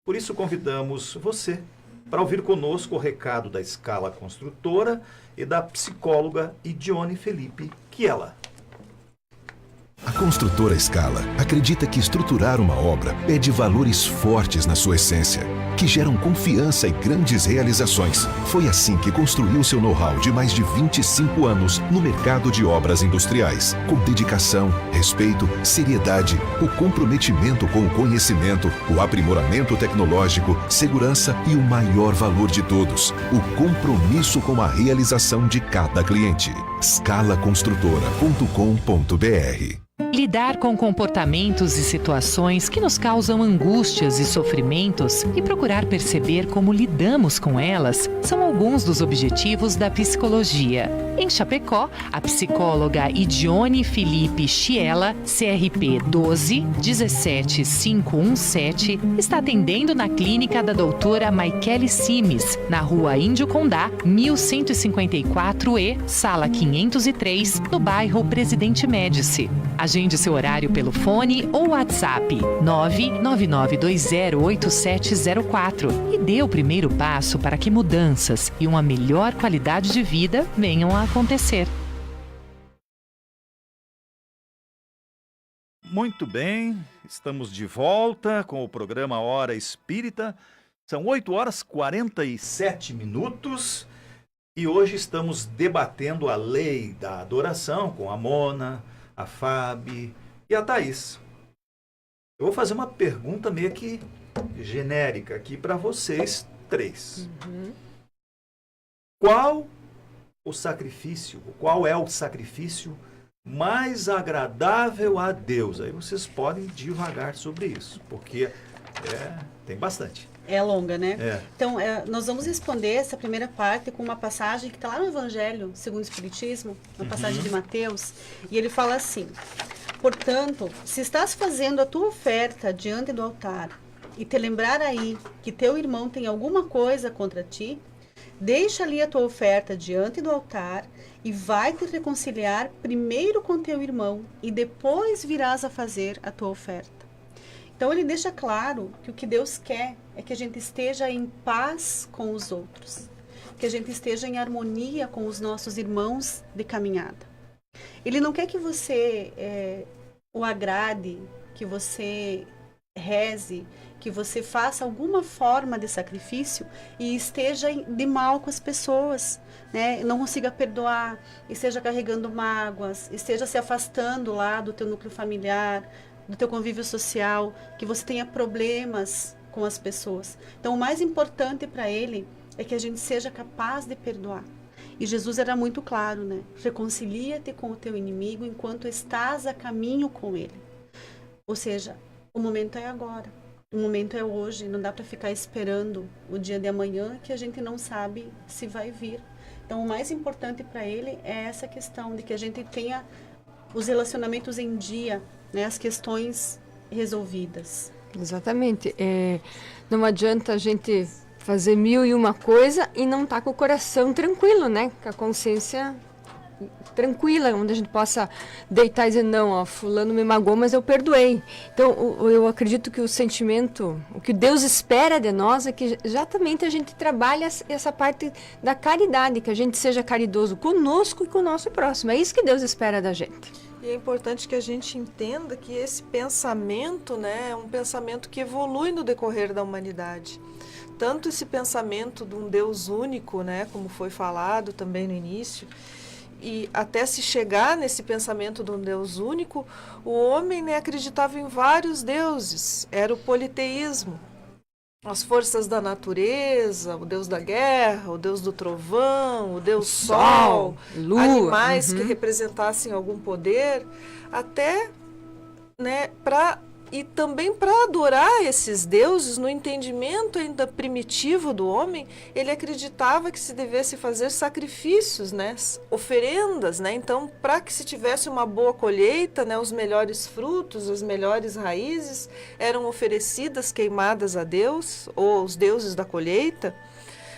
[SPEAKER 4] Por isso, convidamos você para ouvir conosco o recado da Escala Construtora e da psicóloga Idione Felipe Chiela.
[SPEAKER 1] A construtora Scala acredita que estruturar uma obra pede valores fortes na sua essência, que geram confiança e grandes realizações. Foi assim que construiu seu know-how de mais de 25 anos no mercado de obras industriais, com dedicação, respeito, seriedade, o comprometimento com o conhecimento, o aprimoramento tecnológico, segurança e o maior valor de todos, o compromisso com a realização de cada cliente. scalaconstrutora.com.br.
[SPEAKER 8] Lidar com comportamentos e situações que nos causam angústias e sofrimentos e procurar perceber como lidamos com elas são alguns dos objetivos da psicologia. Em Chapecó, a psicóloga Idione Felipe Chiela, CRP 12-17517, está atendendo na clínica da doutora Maikele Simes, na rua Índio Condá, 1154E, sala 503, no bairro Presidente Médici. Agende seu horário pelo fone ou WhatsApp 999208704 e dê o primeiro passo para que mudanças e uma melhor qualidade de vida venham a acontecer.
[SPEAKER 4] Muito bem, estamos de volta com o programa Hora Espírita. São 8 horas e 47 minutos e hoje estamos debatendo a lei da adoração com a Mona, a Fábio e a Thaís. Eu vou fazer uma pergunta meio que genérica aqui para vocês três. Qual é o sacrifício mais agradável a Deus? Aí vocês podem divagar sobre isso, porque tem bastante.
[SPEAKER 5] É longa, né? Então, nós vamos responder essa primeira parte com uma passagem que está lá no Evangelho, segundo o Espiritismo, uma passagem de Mateus, e ele fala assim: portanto, se estás fazendo a tua oferta diante do altar e te lembrar aí que teu irmão tem alguma coisa contra ti, deixa ali a tua oferta diante do altar e vai te reconciliar primeiro com teu irmão e depois virás a fazer a tua oferta. Então, ele deixa claro que o que Deus quer é que a gente esteja em paz com os outros, que a gente esteja em harmonia com os nossos irmãos de caminhada. Ele não quer que você o agrade, que você reze, que você faça alguma forma de sacrifício e esteja de mal com as pessoas, né? Não consiga perdoar, esteja carregando mágoas, esteja se afastando lá do teu núcleo familiar, do teu convívio social, que você tenha problemas com as pessoas. Então, o mais importante para ele é que a gente seja capaz de perdoar. E Jesus era muito claro, né? Reconcilia-te com o teu inimigo enquanto estás a caminho com ele. Ou seja, o momento é agora. O momento é hoje. Não dá para ficar esperando o dia de amanhã, que a gente não sabe se vai vir. Então, o mais importante para ele é essa questão de que a gente tenha os relacionamentos em dia, né, as questões resolvidas.
[SPEAKER 6] Exatamente. Não adianta a gente fazer 1001 coisa e não estar com o coração tranquilo, né? Com a consciência tranquila, onde a gente possa deitar e dizer, não, ó, fulano me magoou, mas eu perdoei. Então, eu acredito que o sentimento, o que Deus espera de nós é que exatamente a gente trabalhe essa parte da caridade, que a gente seja caridoso conosco e com o nosso próximo. É isso que Deus espera da gente.
[SPEAKER 7] E é importante que a gente entenda que esse pensamento, né, é um pensamento que evolui no decorrer da humanidade. Tanto esse pensamento de um Deus único, né, como foi falado também no início, e até se chegar nesse pensamento de um Deus único, o homem, né, acreditava em vários deuses, era o politeísmo. As forças da natureza, o Deus da guerra, o Deus do trovão, o Deus Sol,
[SPEAKER 6] Lua,
[SPEAKER 7] animais que representassem algum poder, até, né, e também para adorar esses deuses, no entendimento ainda primitivo do homem, ele acreditava que se devesse fazer sacrifícios, né, oferendas, né? Então, para que se tivesse uma boa colheita, né, os melhores frutos, as melhores raízes eram oferecidas, queimadas a Deus, ou aos deuses da colheita.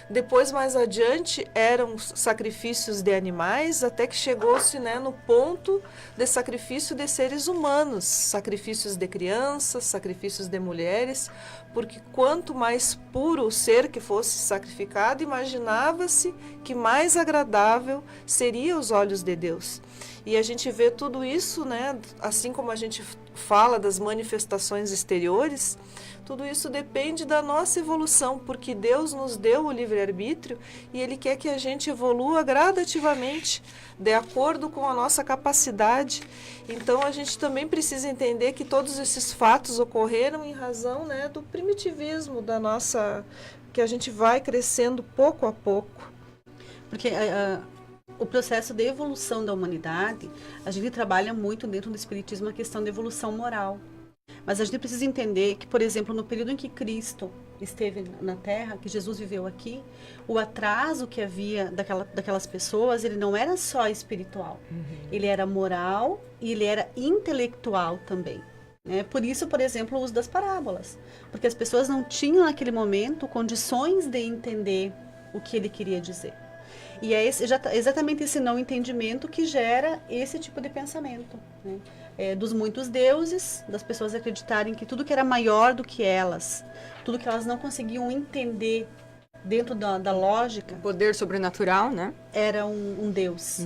[SPEAKER 7] Depois, mais adiante, eram sacrifícios de animais, até que chegou-se, né, no ponto de sacrifício de seres humanos, sacrifícios de crianças, sacrifícios de mulheres, porque quanto mais puro o ser que fosse sacrificado, imaginava-se que mais agradável seria aos olhos de Deus. E a gente vê tudo isso, né, assim como a gente fala das manifestações exteriores, tudo isso depende da nossa evolução, porque Deus nos deu o livre-arbítrio e Ele quer que a gente evolua gradativamente, de acordo com a nossa capacidade. Então, a gente também precisa entender que todos esses fatos ocorreram em razão, né, do primitivismo da nossa, que a gente vai crescendo pouco a pouco.
[SPEAKER 5] Porque o processo de evolução da humanidade, a gente trabalha muito dentro do Espiritismo a questão da evolução moral. Mas a gente precisa entender que, por exemplo, no período em que Cristo esteve na Terra, que Jesus viveu aqui, o atraso que havia daquelas pessoas, ele não era só espiritual. Ele era moral e ele era intelectual também. Né? Por isso, por exemplo, o uso das parábolas. Porque as pessoas não tinham, naquele momento, condições de entender o que ele queria dizer. E é exatamente esse não entendimento que gera esse tipo de pensamento, né? Dos muitos deuses, das pessoas acreditarem que tudo que era maior do que elas, tudo que elas não conseguiam entender dentro da lógica,
[SPEAKER 6] O poder sobrenatural, né?
[SPEAKER 5] era um deus.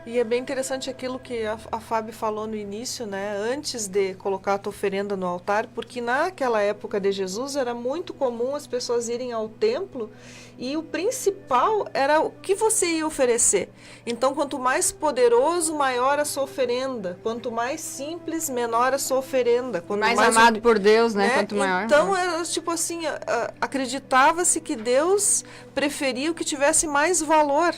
[SPEAKER 7] E é bem interessante aquilo que a Fábio falou no início, né? Antes de colocar a tua oferenda no altar, porque naquela época de Jesus era muito comum as pessoas irem ao templo e o principal era o que você ia oferecer. Então, quanto mais poderoso, maior a sua oferenda. Quanto mais simples, menor a sua oferenda. Quanto
[SPEAKER 6] Mais amado por Deus, né? Quanto maior.
[SPEAKER 7] Então, era tipo assim, acreditava-se que Deus preferia o que tivesse mais valor.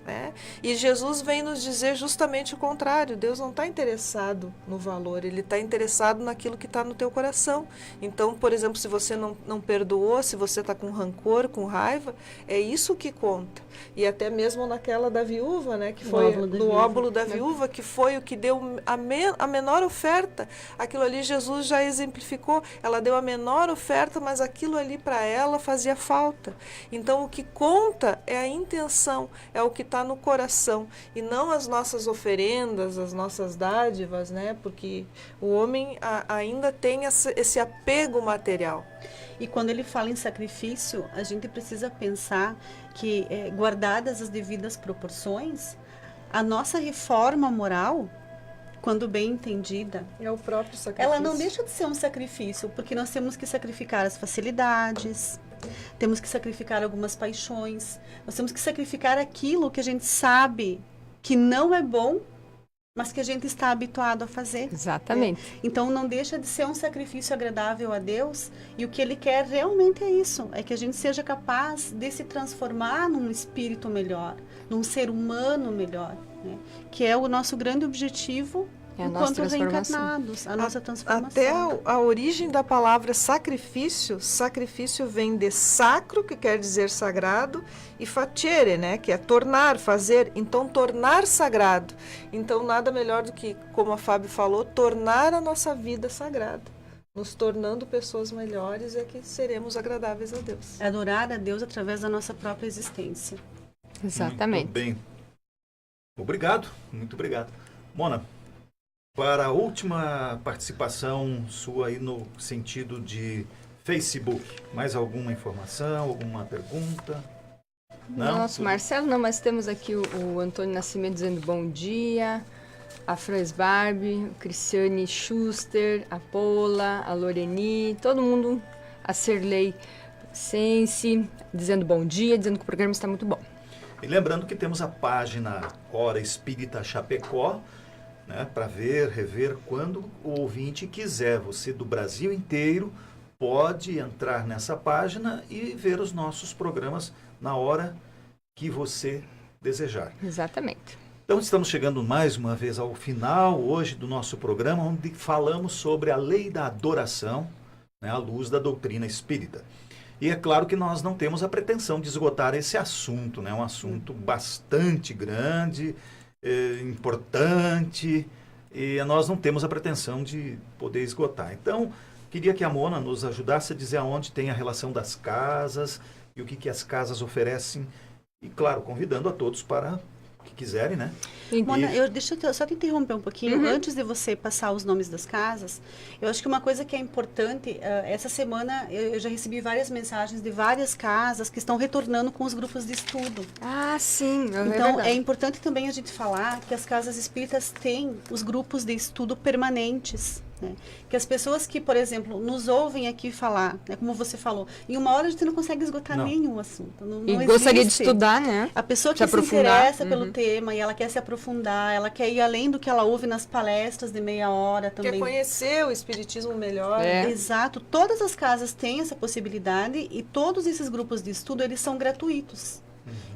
[SPEAKER 7] Né? E Jesus vem nos dizer justamente o contrário. Deus não está interessado no valor, Ele está interessado naquilo que está no teu coração. Então, por exemplo, se você não perdoou, se você está com rancor, com raiva, é isso que conta. E até mesmo naquela da viúva, né, que foi no óbolo da viúva, que foi o que deu a menor oferta. Aquilo ali Jesus já exemplificou. Ela deu a menor oferta, mas aquilo ali para ela fazia falta. Então, o que conta é a intenção, é o que está no coração, e não as nossas oferendas, as nossas dádivas, né? Porque o homem ainda tem esse apego material.
[SPEAKER 5] E quando ele fala em sacrifício, a gente precisa pensar que, guardadas as devidas proporções, a nossa reforma moral, quando bem entendida,
[SPEAKER 7] é o próprio sacrifício.
[SPEAKER 5] Ela não deixa de ser um sacrifício, porque nós temos que sacrificar as facilidades, temos que sacrificar algumas paixões, nós temos que sacrificar aquilo que a gente sabe que não é bom, mas que a gente está habituado a fazer.
[SPEAKER 6] Exatamente.
[SPEAKER 5] Então não deixa de ser um sacrifício agradável a Deus, e o que Ele quer realmente é isso, é que a gente seja capaz de se transformar num espírito melhor, num ser humano melhor, né? Que é o nosso grande objetivo enquanto reencarnados, a nossa transformação.
[SPEAKER 7] Até a origem da palavra sacrifício vem de sacro, que quer dizer sagrado, e facere, né, que é tornar, fazer. Então, tornar sagrado. Então, nada melhor do que, como a Fábio falou, tornar a nossa vida sagrada. Nos tornando pessoas melhores, é que seremos agradáveis a Deus.
[SPEAKER 5] Adorar a Deus através da nossa própria existência.
[SPEAKER 6] Exatamente.
[SPEAKER 4] Muito bem. Obrigado, muito obrigado. Mona, para a última participação sua aí no sentido de Facebook, mais alguma informação, alguma pergunta? Não?
[SPEAKER 6] Nosso Marcelo, não, mas temos aqui o Antônio Nascimento dizendo bom dia. A Franz Barbie, a Cristiane Schuster, a Paula, a Loreni, todo mundo, a Serlei Sense, dizendo bom dia, dizendo que o programa está muito bom.
[SPEAKER 4] E lembrando que temos a página Hora Espírita Chapecó, né, para ver, rever quando o ouvinte quiser. Você do Brasil inteiro pode entrar nessa página e ver os nossos programas na hora que você desejar.
[SPEAKER 6] Exatamente.
[SPEAKER 4] Então estamos chegando mais uma vez ao final hoje do nosso programa, onde falamos sobre a lei da adoração, né, à luz da doutrina espírita. E é claro que nós não temos a pretensão de esgotar esse assunto, né, um assunto bastante grande, importante, e nós não temos a pretensão de poder esgotar. Então, queria que a Mona nos ajudasse a dizer aonde tem a relação das casas e o que as casas oferecem, e claro, convidando a todos para o que quiserem, né?
[SPEAKER 5] Mona, deixa eu só te interromper um pouquinho. Antes de você passar os nomes das casas, eu acho que uma coisa que é importante, essa semana eu já recebi várias mensagens de várias casas que estão retornando com os grupos de estudo.
[SPEAKER 6] Ah, sim.
[SPEAKER 5] Então, é importante também a gente falar que as casas espíritas têm os grupos de estudo permanentes. Né? Que as pessoas que, por exemplo, nos ouvem aqui falar, né, como você falou, em uma hora a gente não consegue esgotar nenhum assunto. Não
[SPEAKER 6] e gostaria de estudar, né?
[SPEAKER 5] A pessoa que se interessa pelo tema e ela quer se aprofundar, ela quer ir além do que ela ouve nas palestras de meia hora também.
[SPEAKER 7] Quer conhecer o espiritismo melhor.
[SPEAKER 5] Exato. Todas as casas têm essa possibilidade e todos esses grupos de estudo, eles são gratuitos.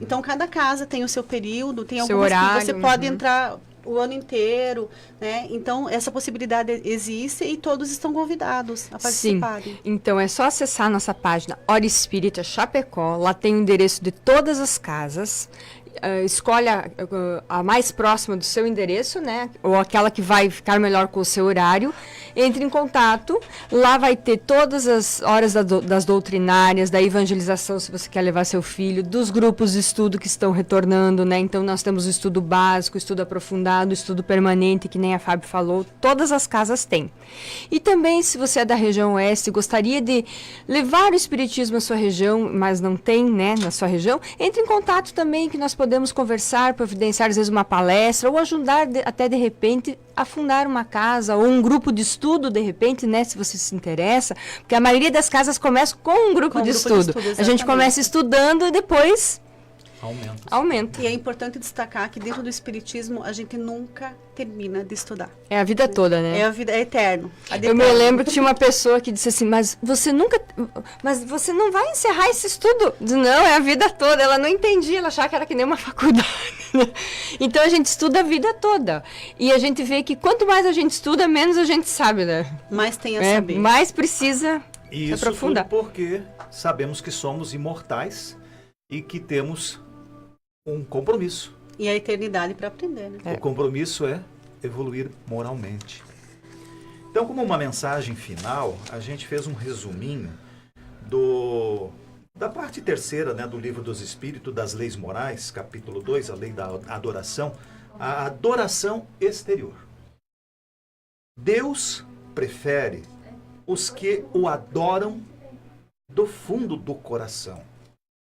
[SPEAKER 5] Então, cada casa tem o seu período, tem algumas horário, que você pode entrar o ano inteiro, né? Então, essa possibilidade existe e todos estão convidados a participarem.
[SPEAKER 6] Sim. Então, é só acessar a nossa página Hora Espírita Chapecó. Lá tem o endereço de todas as casas. Escolhe a mais próxima do seu endereço, né? Ou aquela que vai ficar melhor com o seu horário. Entre em contato. Lá vai ter todas as horas das doutrinárias, da evangelização, se você quer levar seu filho, dos grupos de estudo que estão retornando, né? Então, nós temos o estudo básico, o estudo aprofundado, o estudo permanente, que nem a Fábio falou. Todas as casas têm. E também, se você é da região oeste, gostaria de levar o espiritismo à sua região, mas não tem, né, na sua região, entre em contato também, que nós podemos conversar, providenciar às vezes uma palestra ou ajudar até de repente a fundar uma casa ou um grupo de estudo de repente, né, se você se interessa, porque a maioria das casas começa com um grupo de estudo. A gente começa estudando e depois aumenta.
[SPEAKER 5] E é importante destacar que dentro do espiritismo a gente nunca termina de estudar.
[SPEAKER 6] É a vida toda, né?
[SPEAKER 5] É eterno.
[SPEAKER 6] Eu me lembro que tinha uma pessoa que disse assim, mas você não vai encerrar esse estudo? Disse, não, é a vida toda. Ela não entendia, ela achava que era que nem uma faculdade. Então a gente estuda a vida toda. E a gente vê que quanto mais a gente estuda, menos a gente sabe, né?
[SPEAKER 5] Mais tem a saber.
[SPEAKER 6] Mais precisa
[SPEAKER 4] se
[SPEAKER 6] aprofundar.
[SPEAKER 4] Tudo porque sabemos que somos imortais e que temos um compromisso.
[SPEAKER 5] E a eternidade para aprender, né?
[SPEAKER 4] O compromisso é evoluir moralmente. Então, como uma mensagem final, a gente fez um resuminho da parte terceira, né, do Livro dos Espíritos, das Leis Morais, capítulo 2, a lei da adoração, a adoração exterior. Deus prefere os que o adoram do fundo do coração,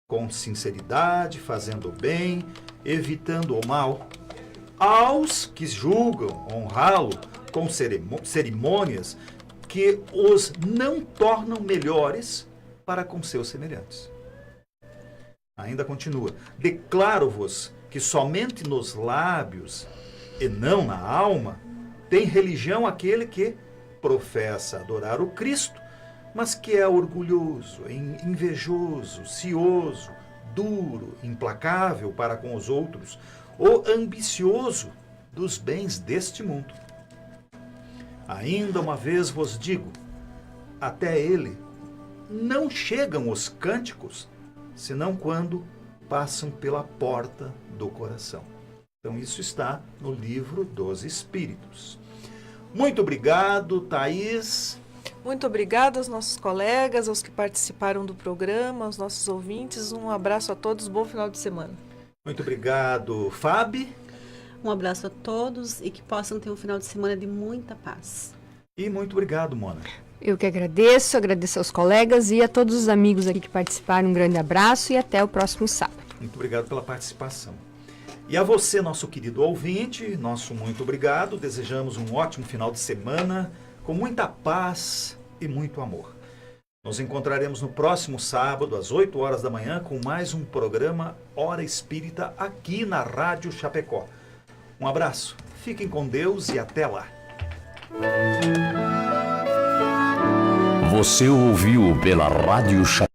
[SPEAKER 4] com sinceridade, fazendo o bem, evitando o mal, aos que julgam honrá-lo com cerimônias que os não tornam melhores para com seus semelhantes. Ainda continua: declaro-vos que somente nos lábios e não na alma tem religião aquele que professa adorar o Cristo, mas que é orgulhoso, invejoso, cioso, duro, implacável para com os outros, ou ambicioso dos bens deste mundo. Ainda uma vez vos digo, até ele não chegam os cânticos, senão quando passam pela porta do coração. Então isso está no Livro dos Espíritos. Muito obrigado, Thaís.
[SPEAKER 7] Muito obrigada aos nossos colegas, aos que participaram do programa, aos nossos ouvintes. Um abraço a todos, bom final de semana.
[SPEAKER 4] Muito obrigado, Fábio.
[SPEAKER 5] Um abraço a todos e que possam ter um final de semana de muita paz.
[SPEAKER 4] E muito obrigado, Mona.
[SPEAKER 6] Eu que agradeço aos colegas e a todos os amigos aqui que participaram. Um grande abraço e até o próximo sábado.
[SPEAKER 4] Muito obrigado pela participação. E a você, nosso querido ouvinte, nosso muito obrigado. Desejamos um ótimo final de semana, com muita paz e muito amor. Nos encontraremos no próximo sábado, às 8 horas da manhã, com mais um programa Hora Espírita aqui na Rádio Chapecó. Um abraço, fiquem com Deus e até lá.
[SPEAKER 3] Você ouviu pela Rádio Chapecó.